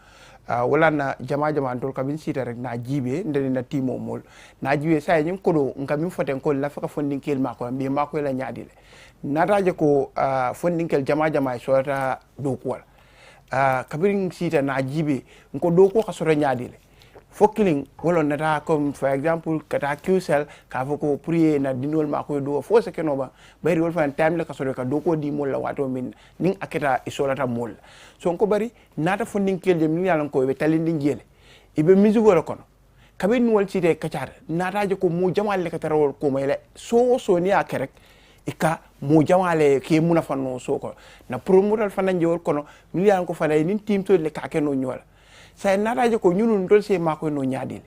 wala na jama tol kabin sita rek na jibe ndeni na timo mol na jibe say nyum ko do ngam foten ko la faka fondin kel mako mi mako la nyaadile nataje ko fondin kel jama sota do ko kabin sita na jibe ko do ko kasoro nyaadile fokiling wala nata comme for example kata QCell ka foko prier na dinol mako do fo se kenoba bari wol fan time la kasoro ka do ko di mol la wato min ning aketa isolata mol so ko bari nata funding kel dem ni yalan ko be talindi jele ibe mizu wala kono kabin wol ci de kacar nata je ko mu jamale ka tarawol ko mayle so ni akerek ika mu jamale ke muna fanno so ko na promotal fanan jewol kono mi yalan ko fanay nin team to le ka keno nyola say naraje ko ñunun dol se mako no nyaadil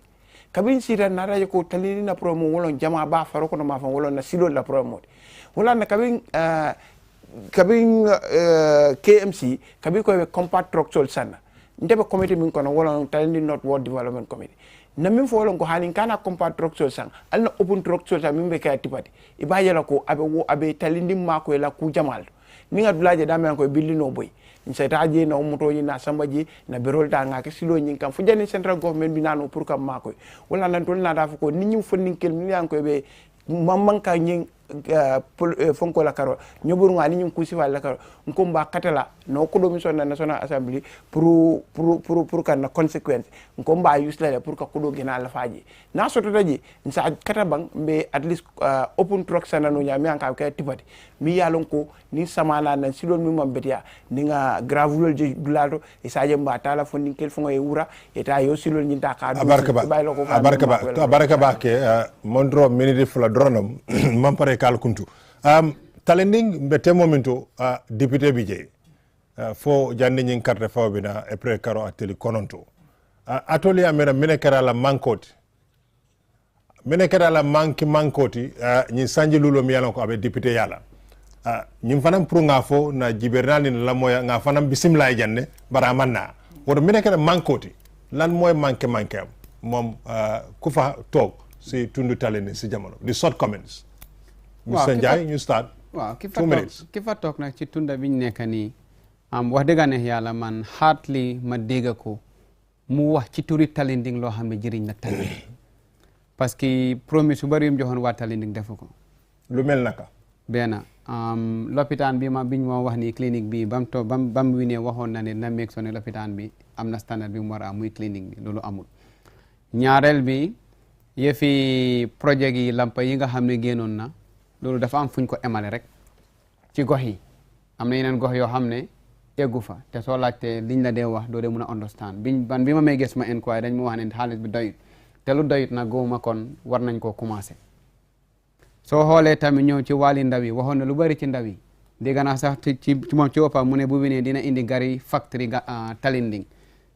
kabin sita naraje ko talini na promo wolon jama ba faro ko ma fa wolon na silo la promo wala na kabin KMC kabin ko be compact truck sol sana ndebe committee min kono wolon talini not world development committee na min fo wolon ko hanin kana compact truck sol sang alna open truck sol sa min be kay tipati ibaje la ko abe talini mako la ku jamal ni nga dulaje dame ko billino boy nsetaje na umutoji na sambaji na berolta ngake silo nyin kam fu jani central government bi nano pour kam makoy wala nan tol na dafa ko nit ñi fonninkel mi yan ko be mammanka nyin fonko la karo nyoburu ngani nyin kusi wala karo nkomba katala no ko do mi sonna national assembly pour kan na consequence nkomba usle pour ka kudo gina la faji na soto daji nsa kata bang be at least open truck sana no nyami an ka ka tipati mi yalon ko ni samana nan silon mi mambetia ni nga gravulol je dulado e saje mba tala fondin kel fongo e wura e ta yo silol nyin ta ka abaraka ba ke mondro minute fula dronom mam pare kal kuntu talending mbete momento député bije fo jande nyin carte fawbina e pre karo ateli kononto atoli amera menekara la mankoti menekara la mankoti nyin sanji lulo mi yalon ko abe député yala ñim fanam pour nga fo na jibernal ni la moya nga fanam bismillah janne bara manna wodo menekara mankoti lan moy manke mom ku fa tok si tundu talene si jamono di short comments Mr. Njai, you start. Wow, 2 minutes. Kifa talk na ci tunda biñ nekk ni wax dëgg neex yàlla man hardly ma dégg ko mu wax ci turi talending loo xam ne jëriñ na talending parce que promise su bari yum joxoon waa talending defu ko lu mel naka benn lopitaan bi biñ moo wax ni clinique bi bam winee waxoon na ne na meeg sone lopitaan bi am na standard bi mu war a am muy clinique bi loolu amul ñaareel bi yëfi projet yi lampa yi nga xam ne génnoon na loolu dafa am fuñ ko emale rek ci gox yi am na yeneen gox yoo xam ne eggu fa te soo laajtee liñ la dee wax doo dee mun a understand bi ma may gis ma inquiry dañ ma wax ne xaalis bi doyut te lu doyut nag góoma kon war nañ koo commencé soo xoolee tamit ñëw ci wàlli ndaw yi waxoon na lu bari ci ndaw yi dégg naa sax ci moom ci boppam mu ne bu winee dina indi gari factory talinding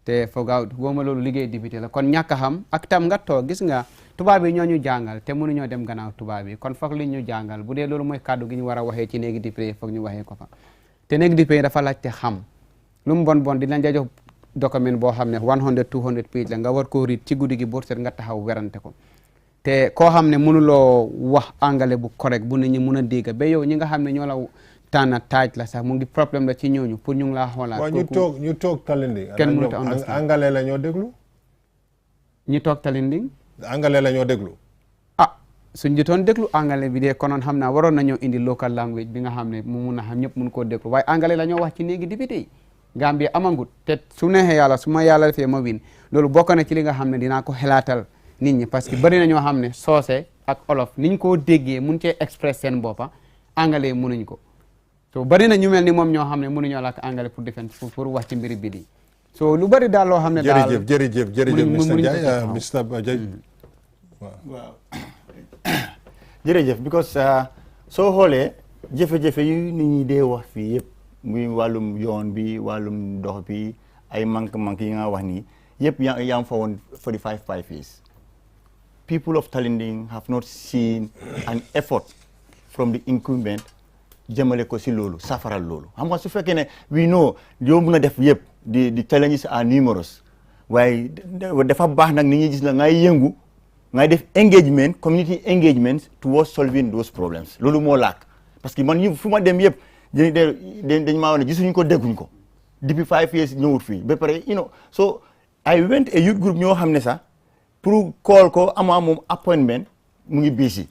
te foogaaw wooma loolu liggéey député la kon ñàkk a xam ak tam nga toog gis nga tubaab yi ñoo ñu jàngal te mënuñoo dem gannaaw tubaab yi kon foog li ñu jàngal bu dee loolu mooy kàddu gi ñu war a waxee ci néegi député foog ñu waxee ko fa te néegi député dafa laajte xam lu mu bon bon dinañ la jox document boo xam ne 100 200 page la nga war koo riit ci guddi gi boo seet nga taxaw werante ko te koo xam ne mënuloo wax anglais bu correct bu nit ñi mun a dégg ba yow ñi nga xam ne ñoo la tànn taaj la sax mu ngi problème la ci ñooñu pour ñu ngi laa xoolaat. waaw ñu toog Talinding. kenn mënut a understand anglais la ñoo déglu. ñi toog Talinding. anglais la ñoo déglu. ah suñ jotoon déglu anglais bi de konoon xam naa waroon nañoo indi local language bi nga xam ne mu mun a xam ñëpp mun koo déglu waaye anglais la ñoo wax ci néegi député yi. Gambie amangut te su neexee yàlla su ma yàlla defee ma win loolu bokk na ci li nga xam ne dinaa ko xelaatal nit ñi parce que bari na ñoo xam ne soose ak olof niñ koo déggee mun cee express seen boppa anglais munuñ ko so bari na ñu mel ni moom ñoo xam ne mënuñoo làkk anglais pour defend pour wax ci mbiri bi di so lu bari daal loo xam ne daal jërëjëf Mr Ndiaye Mr Bajaj waaw jërëjëf because soo xoolee jafe-jafe yu nit ñi dee wax fii yëpp muy wàllum yoon bi wàllum dox bi ay manque yi nga wax nii yëpp yaa ngi fa woon 45 years people of Talinding have not seen an effort from the incumbent jëmale ko si loolu safaral loolu xam nga su fekkee ne we know yow mun a def yëpp di challenges are numerous waaye dafa baax nag nit ñi gis la ngay yëngu ngay def engagement community engagement towards solving those problems loolu moo laak parce que man fu ma dem yëpp dañ maa wane gisuñu ko dégguñ ko depuis 5 years ñëwut fii ba pare so I went a youth group ñoo xam ne sax pour call ko amaa moom appointment mu ngi busy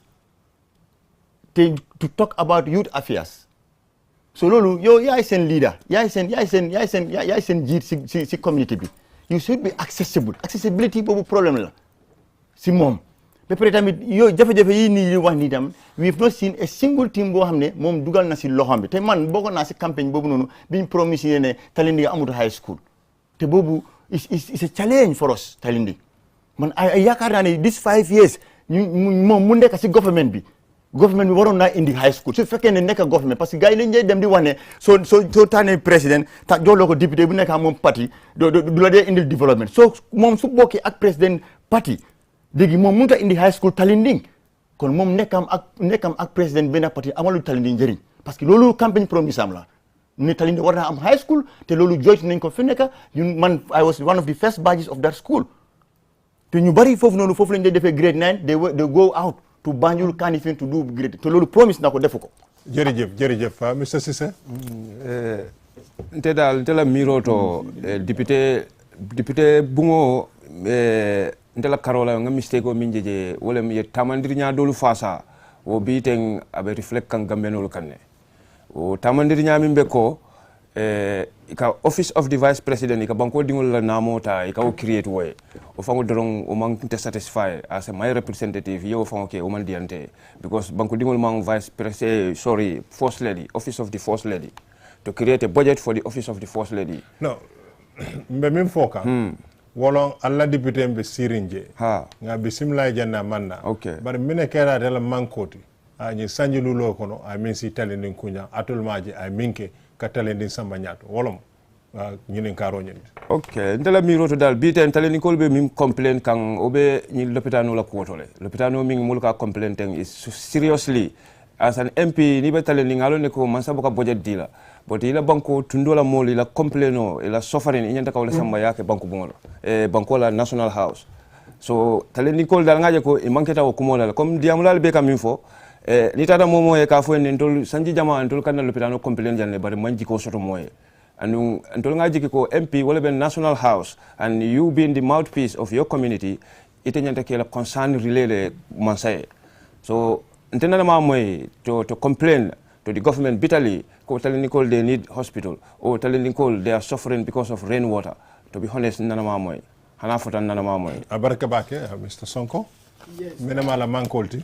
te to talk about youth affairs so loolu yow yaay seen leader yaay seen jiit si community bi you should be accessibility boobu problème la si moom ba pare tamit yooyu jafe-jafe yi nii di wax nii tam we have not seen a single team boo xam ne moom dugal na si loxoom bi te man bokkoon naa si campagne boobu noonu biñ promise ne Talinding amut high school te boobu is a challenge for us Talinding man ay yaakaar naa ne this 5 years moom mu nekk si government bi waroon naa indi high school su fekkee ne nekk government parce que gars yi lañ dem di wax ne soo tànnee président jooloo ko député bu nekk moom parti du la dee indil développement so moom su bokkee ak président parti léegi moom mënut a indi high school Talinding kon moom nekkam ak président benn parti amalu Talinding njëriñ parce que loolu campagne promise am la ne Talinding war naa am high school te loolu jooytu nañ ko fi nekk I was one of the first batches of that school te ñu bari foofu lañ dee defee grade 9 they go out to Banjul Kanifing to do grade te loolu promise na ko defu ko. jërëjëf Mr Cissé. nte la miroto député bungo ntela karola nga mistake o min jeje wala mi tamandir nya dolu fasa o biiten abe reflect kan gambenol kanne o tamandir nya min be ko ika office of the vice president ika banko dingol la namota ika o create way o fango doron o man te satisfy as my representative yo fango ke o man diante because banko dingol man vice president first lady office of the first lady to create a budget for the office of the first lady no mbe min foka wolon alla député mbe sirinje nga bisimla janna manna bar mine kera dela mankoti ani sanjilulo kono a min si Talinding kunya atulmaji a minke ka Talinding samba nyato wolom ñinin karo ñin ndela miroto dal biten Talinding kolbe min complain kan obe ni lopitano la kuotole lopitano min mulka complain ten is seriously as an MP ni be Talinding alone ko man saboka budget dila but ila banko tundola moli la complaino ila suffering inyanta kawle samba yake banko bungolo banko la national house so Talinding kol dal ngaje ko e manketa o kumola comme diamulal be kam info ni tata momo e ka fo en tol sanji jama tol kanal lopitano complain janne bare manji ko soto moye and tol ngaje ko MP wala ben national house and you being the mouthpiece of your community ite nyanta ke la concern relay mansaye so ntena ma moy to complain to the government bitterly ko Talinding they need hospital or Talinding they are suffering because of rainwater to be honest nana ma moy hana fotan nana ma moy abaraka bake Mr Sonko yes menema la mankolti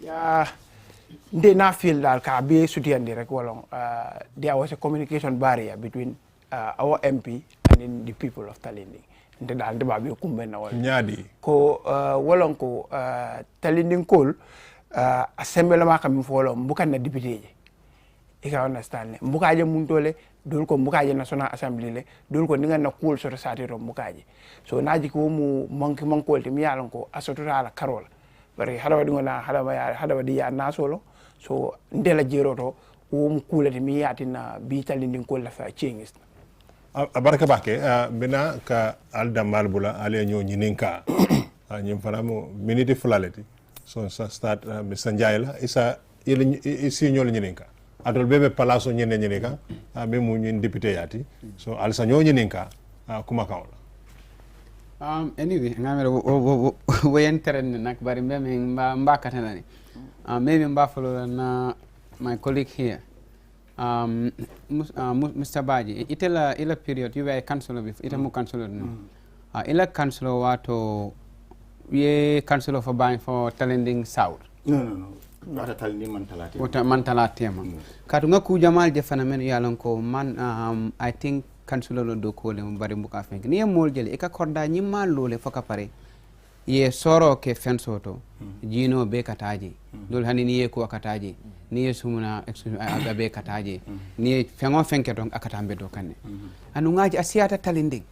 ya nde na feel dal ka be sutiyandi rek wolon there was a communication barrier between our MP and in the people of Talinding nde dal de babe kumbe na wol nyaadi ko wolon ko Talinding assemblement kam fo wolon bukan na député I can understand ne mbukaje muntole dol ko mbukaje national assembly le dol ko ninga na cool so sati ro mbukaje so naji ko mu manko te mi yalon ko asotura ala karola bari hada wadi ngona hada wadi ya nasolo so ndela jeroto wo mu kulati mi yatina bi talindin ko la fa chengis abaraka bake bina ka alda malbula ale ñoo ñininka ñim fana mo minute fulaleti so sa start Mr. Njai la isa isi ñoo ñininka adol bebe palaso ñene ñininka be mu ñin député yati so alsa ñoo ñininka kuma kawla anyway ngamere wo yenteren nak bari mbeme mba katanani maybe mba follow na my colleague here Mr. Baji ila period you were a councillor before ita mu councillor no ila councillor wato ye councillor for buying for Talending South no wata Talending mantalati wata mantalati ma kadu ngaku jamal je fana men yalon ko man I think councillor lo do ko le bari mbuka fenk ni mol jele e ka korda nyi mal lole foka pare ye soro ke fensoto jino be kataji dol hani ni ye ko kataji ni ye sumuna be kataji ni fengo fenketo akatambe do kanne anu ngaji asiyata Talending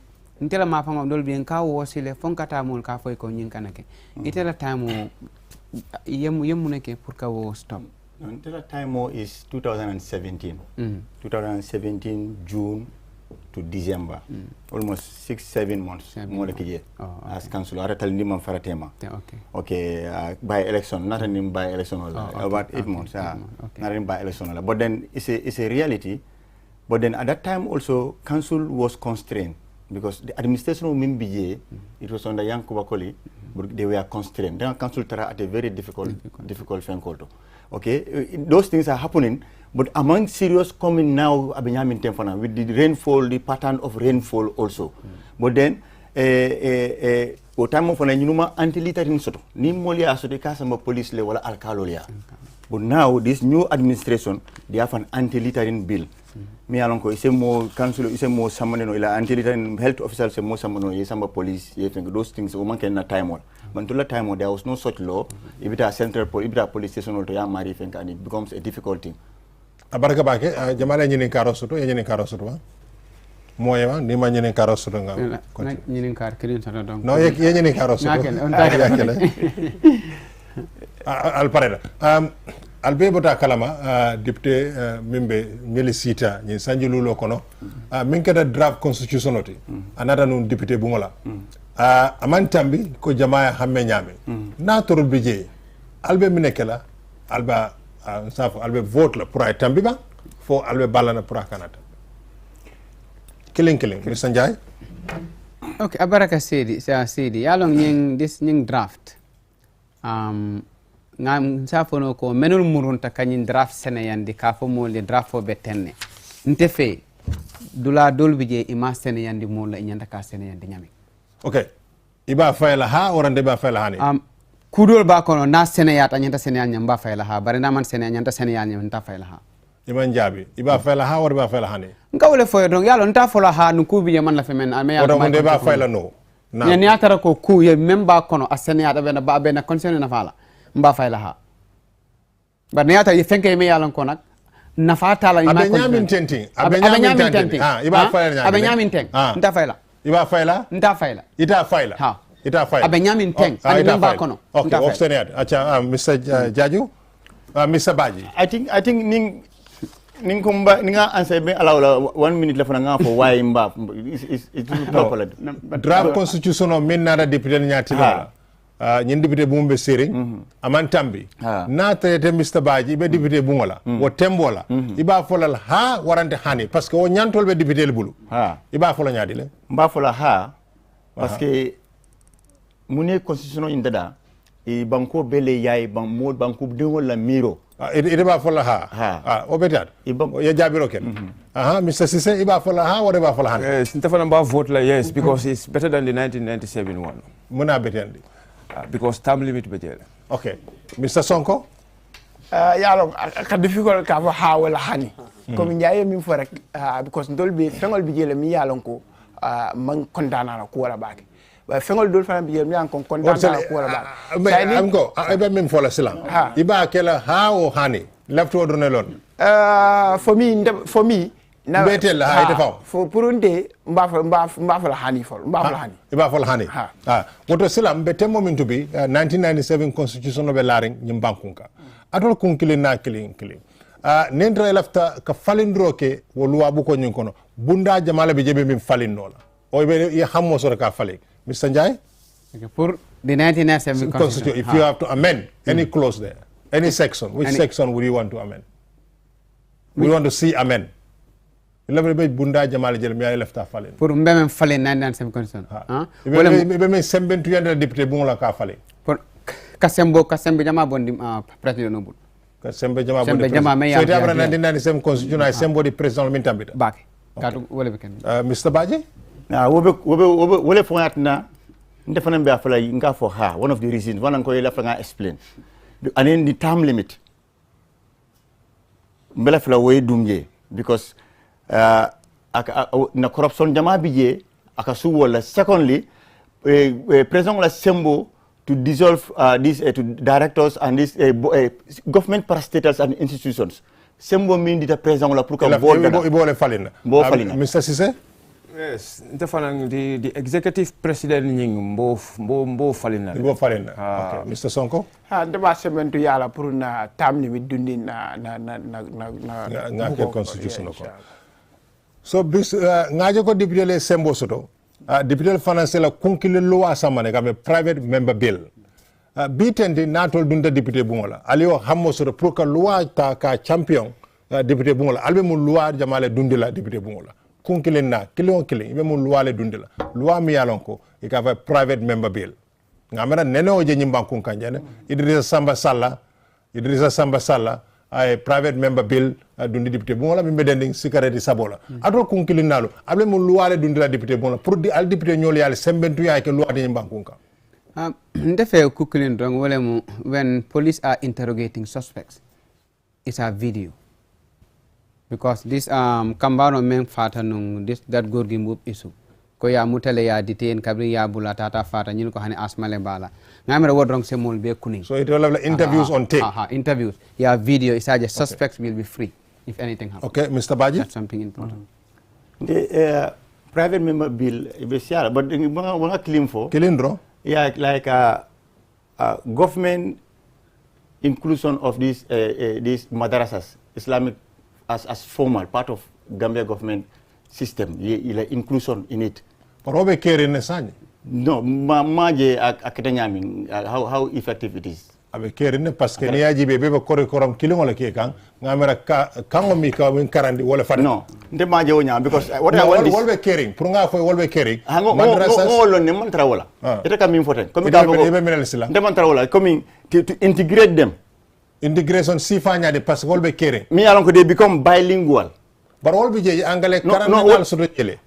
ntela ma fama dol bien ka wosile fonkata mol ka foy ko nyin kanake itela time yemu neke pour ka wo stop ntela time is 2017 2017 June to December almost 6-7 months more like a as council ara Talending man faratema okay by election not an by election about 8 months not in by election but then it's a reality but then at that time also council was constrained because the administration of Mimbije it was under Yankuba Koli but they were constrained then council tara at a very difficult fenkolto okay those things are happening but among serious coming now abenyamin temfana with the rainfall the pattern of rainfall also but then o time of nyinuma anti-littering soto ni molia soto kasamba police le wala alkalolia but now this new administration they have an anti-littering bill mi alon ko ise mo council ise mo samane no ila anti-littering health official se mo samano ye samba police ye think those things o man na time on but to that time there was no such law ibita central police station to ya mari think and it becomes a difficult thing abaraka bake jamala ñinin karo soto ye ñinin karo soto ba moyema ni ma ñinin karo soto nga ñinin kar kirin soto donc no ye ñinin karo soto al pareda albe bota kalama député mimbe ñeli sita ñi sanjululo kono min kada draft constitution oti anata nun député bungola aman tambi ko jamaaya hamme ñame na torul bi je albe minekela alba safo albe vote la pour ay tambi ba fo albe balana pour kanata killing Mr. Njai okay abaraka sedi yalong ñing draft ngam safono ko menul murunta kanyin draft seneyandi ka fo mo le draft fo betenne nte fe dula dolbi je ima seneyandi mo la nyanda ka seneyandi nyami okay iba fayla ha orande ba fayla hani kudol ba kono na seneyata nyanta seneyal nyam ba fayla ha bare na man seneyal nyanta seneyal nyam ta fayla ha iman jabi iba fayla ha or ba fayla hani ngawle fo donc yalo nta fola ha nu kubi je man la femen ame ya ma ba fayla no na ni atara ko ku ye memba kono a seneyata be na ba be na concerne na fala mba fayla ha bar neata yi fenke me yalan ko nak nafata la abe nyamin tenting iba fayla abe nyamin teng nta fayla iba fayla nta fayla ita fayla ha ita fayla abe nyamin teng ani memba kono okay ofsenet acha Mr. Jaju Mr. Baji I think ning kumba ninga answer be allow 1 minute left nga for why mba it's proper draft constitution of minna député nyati la ñin député bu mbe sering aman tambi na traité Mr. Baji be député bu ngola wo tembola iba folal ha warante hani parce que o ñantol be député le bulu iba fola ñadi le mba fola ha parce que mune constitution indada e banko bele yaay banko dingol la miro ite ba fola ha o betat ya jabiro ken Mr. Sise iba fola ha wala ba fola han yes ntafana ba vote la yes because it's better than the 1997 one muna betendi because time limit betele okay Mr. Sonko yalo ka difficult ka fa ha wala hani comme njaaye min fo rek because ndol bi fengol bi jele mi yalon ko man condamna la ko wala baake ba fengol dol fana bi jele mi an kon condamna la ko wala baake am ko iba min fo la silam iba kala ha o hani left order ne lon For me, na betel ha ite fam for purunde mbafal hani fol mbafal hani woto sila mbete moment to be 1997 constitution be laring nyim bankunka atol kun kilin na kilin nendra lafta ka falindro ke wo luwa bu ko nyin kono bunda jamala be jebe min falinnola o be ya hammo sor ka falik Mr. Njai for the 1997 constitution if you have to amend any clause there any section which section would you want to amend we want to see amend be bunda jamal jël mi ay lefta falen pour mbem falen 97 constitution wala be men sembentu yanda député bu la ka falen pour kasembe jama bondi président no bul kasembe jama me ya so tabra 1997 constitution ay sembo di président min tambita bake katu wala be ken Mr. Baje wobe fonatna ndefana be afala nga for her one of the reasons one ko yela nga explain and in the term limit mbela fala way dumje because na corruption jama bije aka su wala secondly president la sembo to dissolve these to directors and these government parastatals and institutions sembo min dita president la pour que bo le falina Mr. Sise yes ntefanang the executive president nying mbo falina okay Mr. Sonko ndeba sementu yala pour na tamni mi dundi na ke constitution ko so bis ngaje ko député le sembo soto député financier la kunkile loi samane kam private member bill bitende natol dunda député bungola aliyo hammo soto pour que loi ta ka champion député bungola albe mu loi jamale dundila député bungola kunkile na kilon be mu loi le dundila loi mi yalon ko e ka private member bill ngamara neno je nyimban kunkanjane Idrissa Samba Salla ay private member bill dundi député bon la mi bedending cigarette sabola adol kunkilin nalo able mo loi le dundi la député bon la pour di al député ñol yalla sembentu ya ke loi de bankunka ndefe kukulin dong wala mo when police are interrogating suspects it's a video because this kambano men fata nung this that gorgi mbub issue ko ya mutale ya detain kabri ya bula tata fata ñin ko hani asmale bala ngamere wodrong semol be kuning so it will have interviews on tape interviews ya video is a suspects will be free if anything happens. Okay, Mr. Baji, that's something important. The private member bill is but we claim for Kilindro, yeah, like government inclusion of these madrasas Islamic as formal part of Gambia government system, inclusion in it. Parobe kere nesani. No, maje akatanyami how effective it is. Abe kere ne parce que niaji bebe kore koram kilongo le ke kan ngamera kango mi ka win karandi wala fat. No, nde maje wonya because what I want is wolbe caring pour nga fo wolbe caring. Madrasas ngolo ne mantra wala. Ita kam important. Comme ka nde mantra wala coming to integrate them. Integration sifanya de parce que wolbe caring. Mi alon ko they become bilingual. But all BJ angale karamel so jele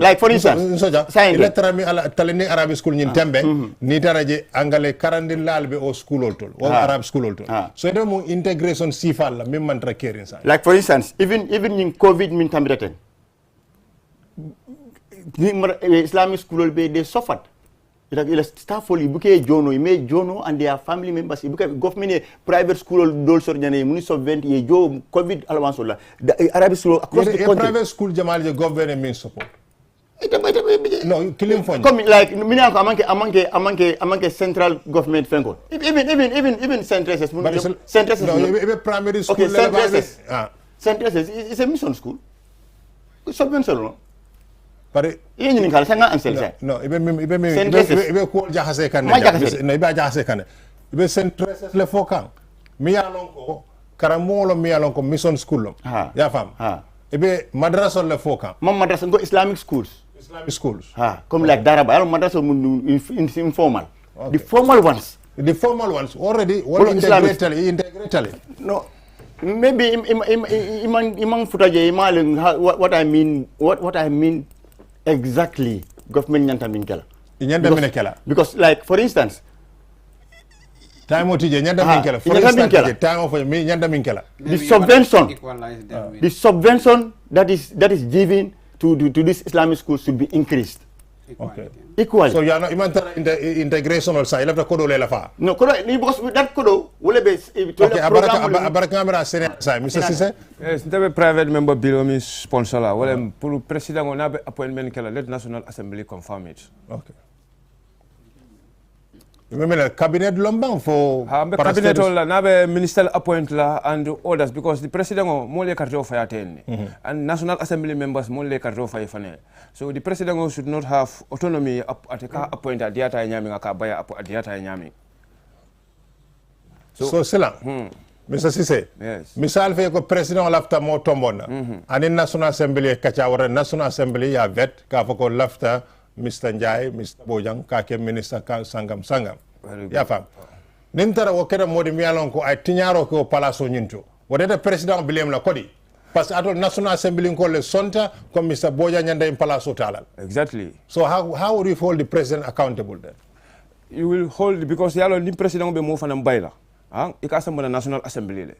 like for instance electrami ala taleni arabic school nyin tembe ni taraje angale karandil lalbe o school oltol o arab school oltol so ede mo integration sifal la même mantra kerin sa like for instance even in covid min tambiraten Islamic school be they suffered ila staff oli buke jono me jono and their family members buke government private school dol sor jane muni subvent ye jo covid alwansola arabic school across the country private school jamal the government mean support no killing fund come like mina ko amanke central government fenko even centres no even primary school centres is a mission school subvention no pare yeni ngal sanga ansel sa no ibe ko jahase kan no ibe jahase kan ibe centres le fokan mi yalon ko karamolo mi yalon ko mission school ya fam ibe madrasa le fokan madrasa go islamic schools comme like daraba madrasa informal the formal ones already all integrated no maybe imang futaje imal what I mean exactly government nyanta min kala because like for instance time otije nyanda min kala for instance time of me nyanda min kala the subvention that is given to these Islamic schools should be increased Okay. Equally. So you are not even integration or side. Left kodo lela fa. No, kodo ni because that kodo will be Okay, abaraka amera senior side. Mr. Sise? Yes, the private member bill mi sponsor la. Wala pour president on have appointment kala let National Assembly confirm it. Okay. You mean cabinet lombang for cabinet la nabe ministerial appoint la and others because the president mo le karto fa yaten and National Assembly members mo le karto fa yefane. So the president should not have autonomy at a appoint at diata nyami ka baya at diata nyami. So sila. Mr. Sise. Yes. Misal fe ko president lafta mo tombona. And in National Assembly kacha wara National Assembly ya vet ka fa ko lafta Mr. Njai, Mr. Bojang, kake minister sangam. Ya fam. Nintara wakera modi miyalon ko ay tinyaro ko palaso nyinto. Wadeta president bilem la kodi. Parce que ato National Assembly ko le sonta comme Mr. Bojang nyanda in palaso talal. Exactly. So how would you hold the president accountable then? You will hold because yalo ni president be mo fanam bayla. Ikasa mo na National Assembly le.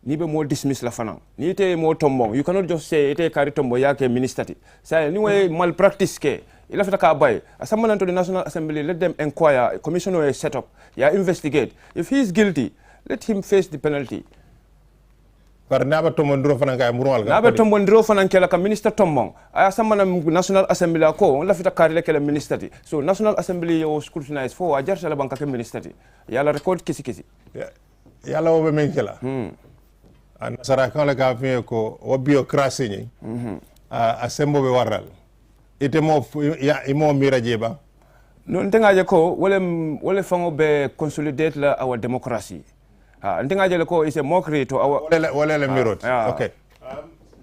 Ni be mo dismiss la fanang. Ni ite mo tombong. You cannot just say ite kari tombo yake ministati. Say ni way malpractice ke. Il a fait a buy. Someone to the National Assembly, let them inquire, a commissioner is set up, investigate. If he is guilty, let him face the penalty. But never tomondro fananga mural. Never tomondro fananka ka minister tombong. I someone National Assembly ko, la fita kari like minister. So National Assembly o scrutinize for a jarsa la banka minister. Yala record kisi. Yala obe menkela. And Sarakan la gafi ko obiokrasi ni. Assemble be waral. Ite mo mira jeba. No ntenga je ko wole fango be consolidate la our democracy. Ntenga je ko is a mockery to our wole mirot. Okay.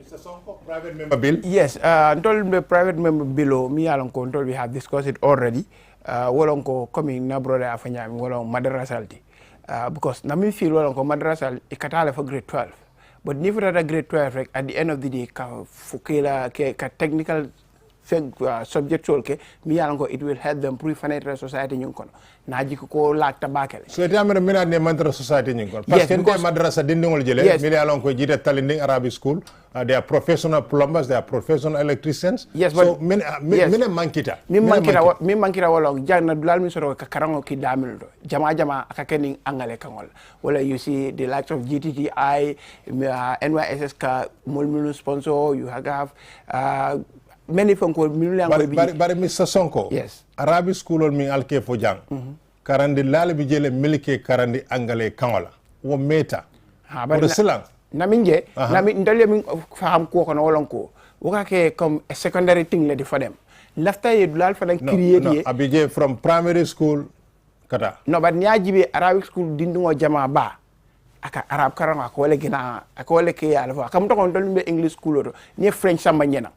Mr. Sonko, private member bill? Yes, until the private member bill me along control we have discussed it already. Wolong ko coming na brother afanyami wolong madrasalti. Because na me feel wolong ko madrasal ikatale for grade 12. But never at grade 12 at the end of the day ka fukela ka technical subjectual ke mi yalango it will help them pre-financial society nyunkon naji ko lakta bakele so ite amere mina ne mantra society nyunkon parce que nde madrasa dindingol jele mi yalango jita talinding Arabic school they are professional plumbers, they are professional electricians. Yes, so mine mankita mi mankita wala jagna dulal mi soro ka karango ki damil do jama akakeni angale kangol wala you see the likes of GTTI NYSS ka mulmulu sponsor you have many fonko bari Mr. Sonko yes Arabic school mi alke fo jang karandi lal bi jele milike karandi angale kangola wo meta bari silang naminje nami ndole min faham ko kono wolon ko woka ke comme a secondary thing le di fa dem lafta ye dulal fa create ye abije from primary school kata no but nyaajibe Arabic school dindungo jama ba aka arab karanga ko le gina ko le ke alfa kam to kon dolbe English school do ni French samba nyena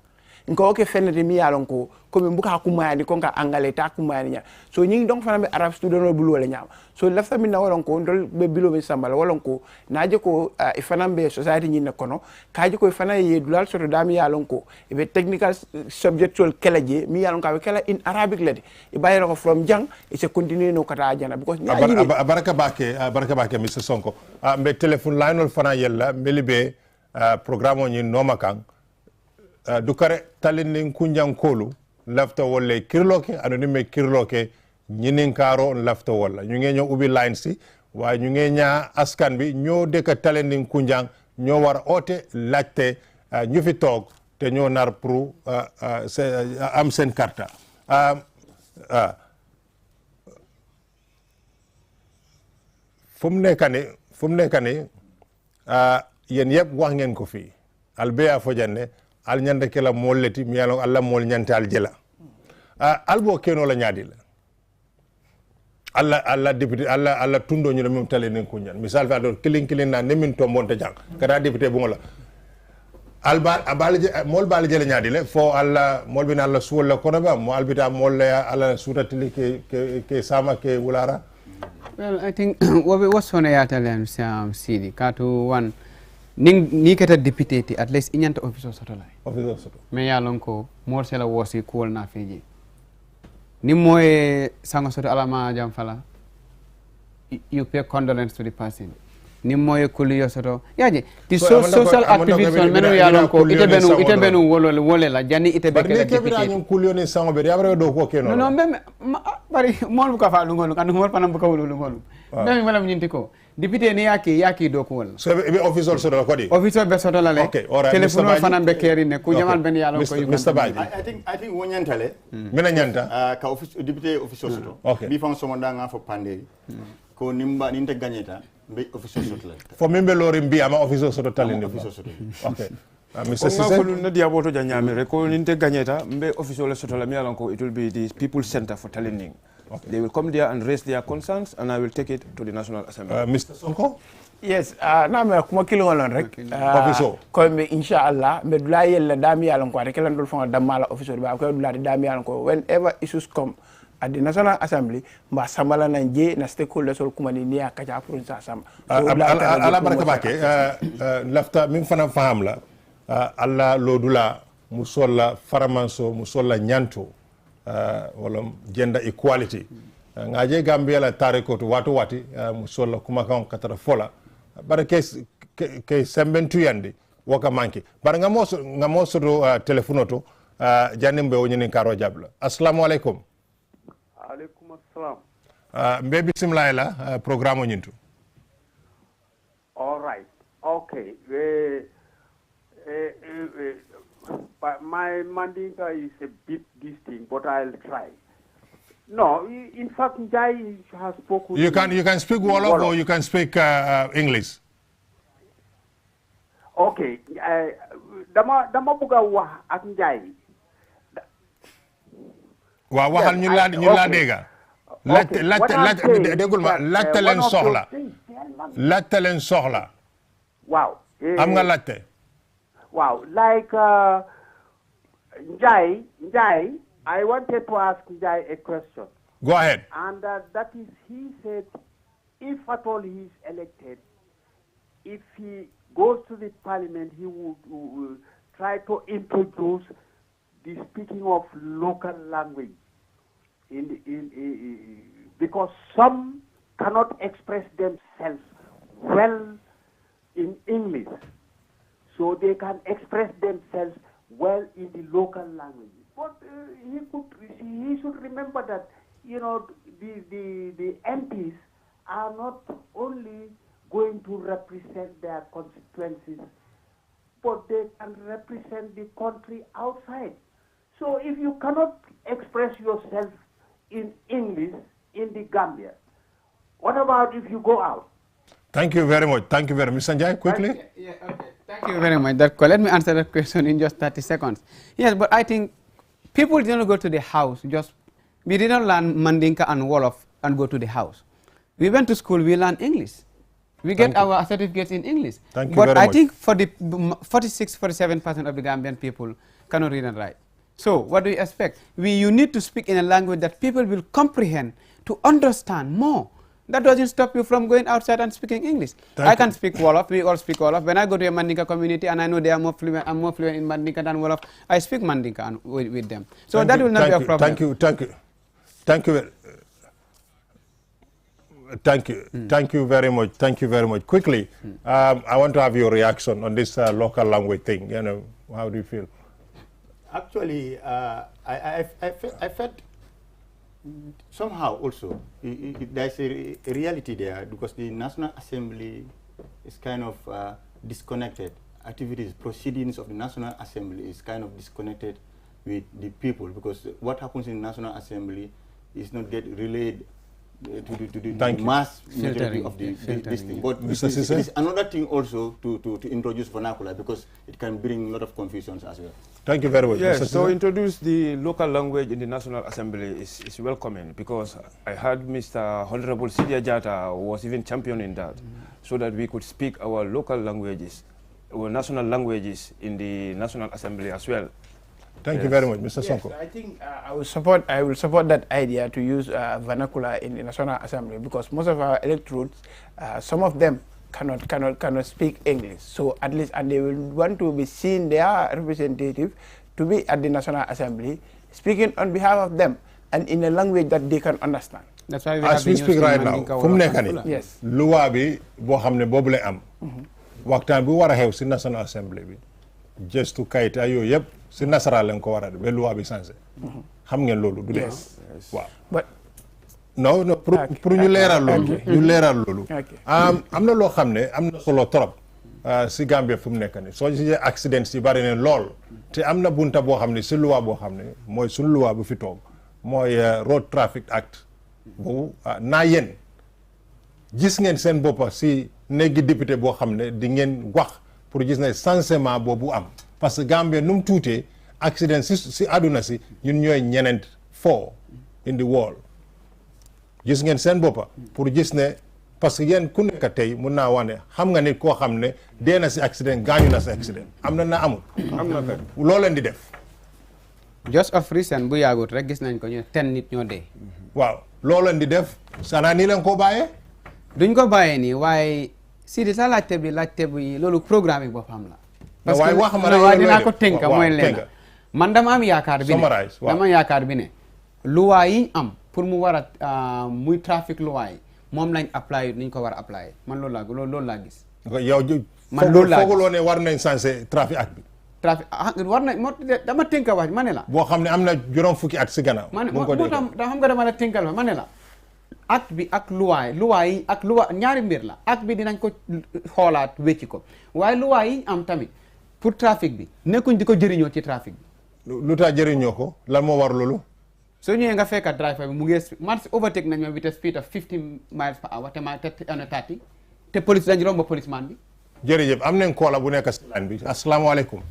nko ke fenete mi yalon ko mi buka kumani ko ka angale ta kumani nya so ñi donc fana be arab student bulu wala nyam so lafta mi na wolon ko ndol be bilo mi sambala wolon ko naaje ko e fana be society ñi ne kono kaaje ko fana ye dulal soto dami yalon ko e be technical subjectual kelaje mi yalon ka kala in arabic lede e bayro ko from jang e se continue no kata jana because baraka bake Mr. Sonko be telephone line ol fana yella melibe programme ñi noma kan dukare talindin kunjan kolu lafta wolle kirloke anonime kirloke ñinin karo lafta walla ñu ngi ñoo ubi line si waaye ñu ngi ñaa askan bi ñoo dëkk talindin kunjan ñoo war oote laajte ñu fi toog te ñoo nar pour am seen karta fu mu nekk ni yéen yëpp wax ngeen ko fii albeya fojanne al ñande kala molleti mi yalon alla mol ñante al jela albo keno la ñaadi la alla député alla tundo ñu mum tale nen ko ñan misal fa do kilin na nemin to monta jang kada député bu ngola alba abalje mol bal jela ñaadi le fo alla mol bin alla suul la kono ba mo albita mol la alla sutatili ke sama ke wulara. Well, I think what was on yatalen Sidi katu one ni kata député ti at least inyanta officer soto lay officer soto me yalon ko mor sela wosi ko na feji ni moy sanga soto alama jam fala you pay condolence to the person ni moye kuliyo soto yaje ti social activism menu yalon ko ite benu wole la jani ite be kala député barni kebira kuliyo ni sango be yabre do ko keno non même bari mol bu ka fa lu ngol kan mol panam bu ka wulu ngol dami malam nyinti ko député ni yaki do ko wol so be official soto ko di official be soto la le telephone fanam be keri ne ku jamal ben yalon ko Mr. Baji I think wonyantale mina nyanta ka député official soto bi fam somo danga fo pande ko nimba ninte gagneta be official soto la fo membe lori mbi ama official soto talinde official soto okay Mr. Sise ko na diaboto janyame ko ninte gagneta mbe official soto la mi alon ko it will be the people center for talending. Okay. They will come there and raise their concerns and I will take it to the National Assembly. Mr. Sonko? Yes, na me kuma kilo ngolon rek. Official. Ko me inshallah me dula yella dami alon ko rek lan dul fon damala official ba ko dula dami alon ko whenever issues come at the National Assembly mba sambala na nje na stakeholders ol kuma ni ya kaja pour sa sam. Ala baraka bake lafta min fana faham la alla lodula musolla faramanso musolla nyanto wala gender equality ngaje Gambia la tariko to wati musolla kuma kan katara fola bara ke sembentu yandi waka manki bara ngamoso do telefono to janimbe woni karo jabla assalamu alaikum alaikum assalam mbe bismillah la programme nyintu all right okay but my Mandinka is a bit distinct, but I'll try. No, in fact, Njai has spoken. You can speak Wolof or you can speak English. Okay, dama buga wax ak Njai. Wa waxal ñu la dégga. Dégul ma laajte leen soxla. Laajte leen soxla. Wow. Am nga laajte. Wow, like Njai, I wanted to ask Njai a question. Go ahead. And that is, he said, if at all he is elected, if he goes to the parliament, he would try to introduce the speaking of local language, because some cannot express themselves well in English. So they can express themselves well in the local language. But he should remember that, you know, the MPs are not only going to represent their constituencies, but they can represent the country outside. So if you cannot express yourself in English in the Gambia, what about if you go out? Thank you very much. Thank you very much. Mr. Njai, quickly. Yeah, okay. Thank you very much. Let me answer that question in just 30 seconds. Yes, but I think people didn't go to the house. We didn't learn Mandinka and Wolof and go to the house. We went to school, we learned English. We get our certificates in English. Thank you very much. But I think for the 46-47% of the Gambian people cannot read and write. So what do you expect? You need to speak in a language that people will comprehend, to understand more. That doesn't stop you from going outside and speaking English. I can speak Wolof, we all speak Wolof. When I go to a Mandinka community and I know they are more fluent, I'm more fluent in Mandinka than Wolof, I speak Mandinka with them. So that will not be a problem. Thank you very much. Thank you very much. Quickly, I want to have your reaction on this local language thing. You know, how do you feel? Actually, I felt somehow also there's a reality there, because the National Assembly is kind of disconnected. Activities, proceedings of the National Assembly is kind of disconnected with the people, because what happens in the National Assembly is not get relayed to the mass majority of this thing. But it is another thing also to introduce vernacular, because it can bring a lot of confusions as well. Thank you very much. Yes, so introduce the local language in the National Assembly is welcoming, because I heard Mr. Honorable Sidia Jata was even championing that, so that we could speak our local languages, our national languages in the National Assembly as well. Thank you very much, Mr. Sonko. I think I will support that idea to use vernacular in the National Assembly, because most of our electorates, some of them cannot speak English. So at least, and they will want to be seen, their representative, to be at the National Assembly, speaking on behalf of them and in a language that they can understand. That's why we as we speak right now fu mu nekk nii yes loi bi boo xam ne boobu lay am waxtaan bi war a xew si National Assembly bi gestu kayit ay yooyu yëpp si nasaraan lañ ko war a def ba loi bi changé xam ngeen loolu du dee waaw but non pour ñu leeral loolu ñu leeral loolu am na loo xam ne am na solo trop si Gambia fu mu nekk nii soo gisee accident si bari neen lool te am na bunta boo xam ne si loi boo xam ne mooy suñu loi bu fi toog mooy Road Traffic Act boobu naa yéen gis ngeen seen boppa si néegi député boo xam ne di ngeen wax pour gis ne changement boobu am parce que Gambia nu mu tuutee accident si àdduna si ñun ñooy ñeneent 4 in the world gis ngeen seen boppa pour gis ne parce que yéen ku nekk tey mun naa wax ne xam nga nit koo xam ne dee na si accident gaañu na si accident am na amul am na kay loo leen di def just of recent bu yaagut rek gis nañ ko ñu 10 nit ñoo dee waaw loo leen di def sanaa nii leen koo bàyyee duñ ko bàyyee nii waaye Sidi sa laajte bi loolu programme boppam la parce que wax ma waaye dinaa ko tënka mooy leen man dama am yaakaar bi ne dama am yaakaar bi ne luwaa yi am pour mu war a muy trafic luwaa yi moom lañ apply niñ ko war a apply man loolu laa gis yow man loolu laa fooguloo ne war nañ sensé trafic act bi trafic war nañ moo dama tënka wax ma ne la boo xam ne am na juróom fukki at si gannaaw moo tax xam nga dama la tënkal ma ne la acte bi ak luwaa yi ak luwaa ñaari mbir la acte bi dinañ ko xoolaat wécci ko waaye luwaa yi am tamit pour trafic bi nekkuñ di ko jëriñoo ci trafic bi lu tax jëriñoo ko lan moo war loolu soo ñëwee nga fekk driver bi mu ngi man overtake nañ ma with a speed of 50 miles per hour te ma te 30 te police dañ romb policeman bi jërëjëf am nañ koola bu nekk si line bi asalaamaaleykum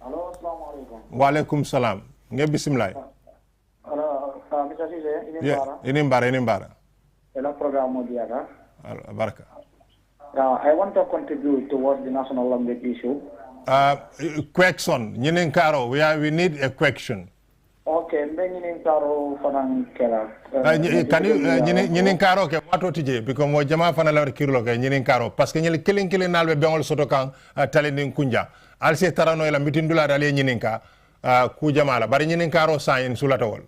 allo asalaamaaleykum waaleykum salaam nga bisimilaay Mr. Cisse, Inimbara. El programa Diaga. Baraka. I want to contribute towards the national language issue. Question. We need a question. Okay, mbengini karo fanang kela. Can you nyinin karo ke wato tije because mo jama fana la kirlo ke nyinin karo parce que nyel kilin nalbe bengol soto kan talendin kunja. Alse tarano ela mitindula dale nyinin ka ku jama la bari nyinin karo sayin sulatawol.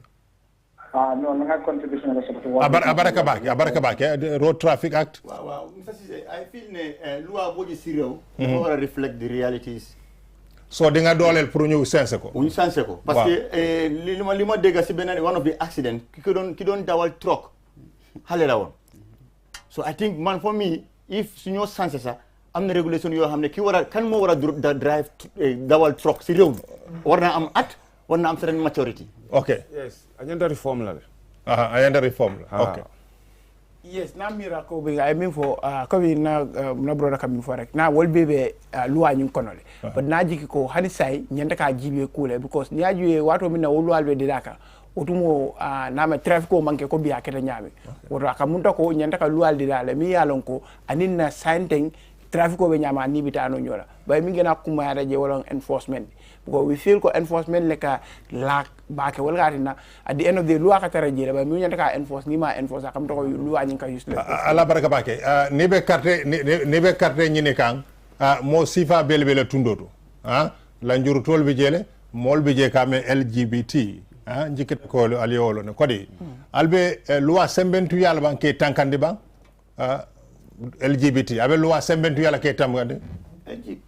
No, no contribution to Abaraka Baki, Road Traffic Act. Wow, Mr. Cisse, I feel ne loi boji siro for reflect the realities. So dinga dolel pour ñu sensé ko. Ñu sensé ko parce que li ma dégg ci benen one of the accident ki doon dawal truck xalé la won. So I think man for me if suñu sensé ça am na régulation yoo xam ne ki wara kan moo wara drive dawal truck ci réew war na am at war na am certain maturity. Okay. Yes, agenda reform la. Agenda reform la. Okay. Yes, na mira ko be I mean for ko bi na brother kam for rek na wol bebe luwa ñu konole but na jiki ko hani sai nyanda ka jibe kule because ni ajuye wato min na wolu be didaka otumo na ma traffic ko manke ko biya kete nyame woto aka munta ko nyanda ka luwa didale mi yalon ko anin na signing traffic ko be nyama ni bitano nyola bay mi ngena kuma ya je wala enforcement because we feel ko enforcement leka lack baake wala gatina at the end of the loi ka tara jere ba mi nyanta ka enforce ni ma enforce akam to ko loi nyin ka useless ala baraka baake ni be carte nyine kan mo sifa belbele tundoto la njuru tol bi jele mol bi je kame LGBT njikete ko aliolo ne kodi albe loi sembentu yalla banke tankande ba LGBT abe loi sembentu yalla ke tamgande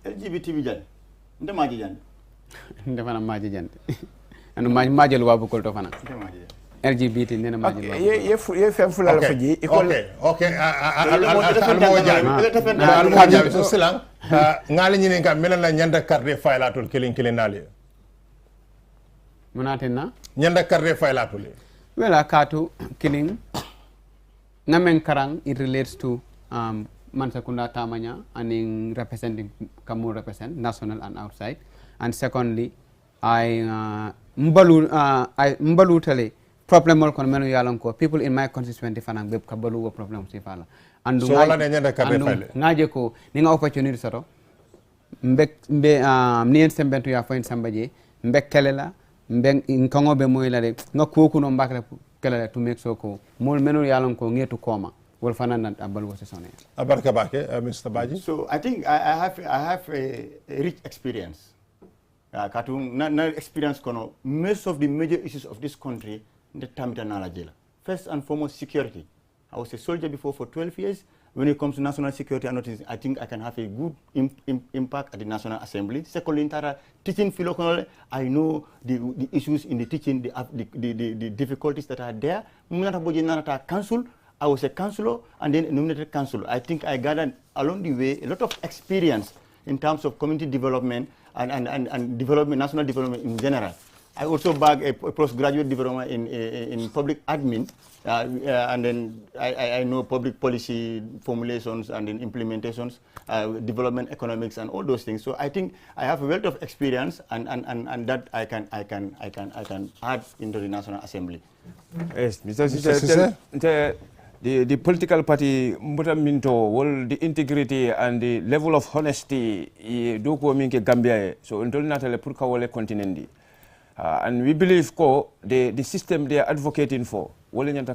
LGBT bi jan ndemaji jan ndefana maji jante anu maji lu wabu ko to fana LGBT nena maji ye fem fulala faji okay almo jabi so silang ngali nyini kam melen la nyanda carte faylatul kilin nali munatina nyanda carte faylatul wela katu killing ngamen karang it relates to Mansakunda Tamanya and representing Kamu represent national and outside. And secondly, I mbalu tele problem all kon yalanko people in my constituency fanang be kabalu problem si fala andu so wala nyanda carte fayla ngaje ko ninga opportunity soto mbek nien sembentu ya fo en sambaje mbek kelela mbek nkongo be moy la de ngakoku no mbakle kelela to make so ko mol menu yalanko ngetu koma wol fanan abal wo sesone abarka bake Mr. Baji. So I think I have a rich experience katu na experience kono most of the major issues of this country the tamita nala jela first and foremost security. I was a soldier before for 12 years. When it comes to national security, I think I can have a good impact at the National Assembly. Secondly, teaching philosophy, I know the issues in the teaching, the difficulties that are there. Council, I was a councillor and then a nominated councillor. I think I gathered along the way a lot of experience in terms of community development and development, national development in general. I also bagged a postgraduate diploma in public admin, and then I know public policy formulations and then implementations, development economics, and all those things. So I think I have a wealth of experience, and that I can add into the National Assembly. Yes, Mr. Sise, the political party, the integrity and the level of honesty, Gambia, so until Natale Purkawale continent. And we believe the system they are advocating for, Mr.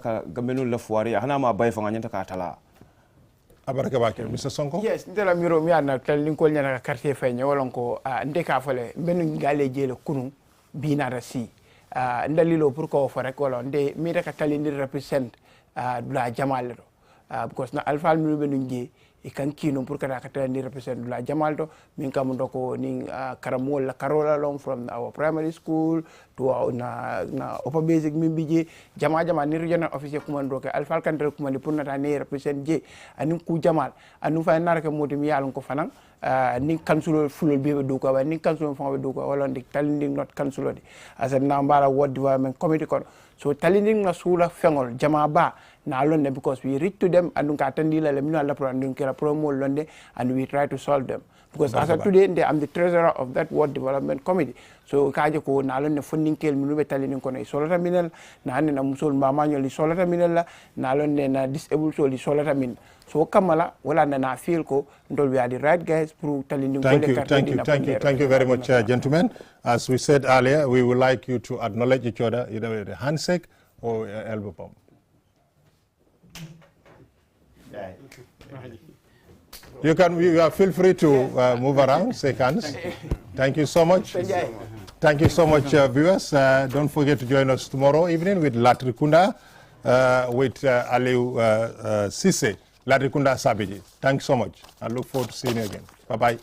Sonko? Yes, ndela miro mi ana telling ko nyana quartier fenye wolonko ndeka fale benu gale jele kunu bina rasi ndalilo pour ko fo rek wala nde mi rek talindi represent dula jamal do because na alfa mi benu ngi e kan kino pour kada ka talindi represent dula jamal do min kam ndoko ni karamol la karola long from our primary school to our na upper basic min bije jama ni regional officer commando ke alfa kan re commandi pour nata ne represent je anin ku jamal anu fa nar ke modi mi yalon ko fanan ni councilor fulol be do ko ni councilor fon be do ko wala ndik talinding not councilor di as a nambara ward development committee kon so talinding na sula fengol jama ba na londe because we reach to them and ka tandila le minala pro and kera promo londe and we try to solve them because as of today I'm the treasurer of that ward development committee so kaje ko na londe funding kel minu be talinding ko ne solata minel na na musol mamanyo li solata minel na londe na disabled so li solata min so kamala wala na feel ko ndol we are the right guys pour talinding thank you very much gentlemen. As we said earlier, we would like you to acknowledge each other either with a handshake or elbow bump. You feel free to move around, shake hands. Thank you so much. Thank you so much, viewers. Don't forget to join us tomorrow evening with Latrikunda, with Aliu Sise, Latrikunda Sabiji. Thanks so much. I look forward to seeing you again. Bye-bye.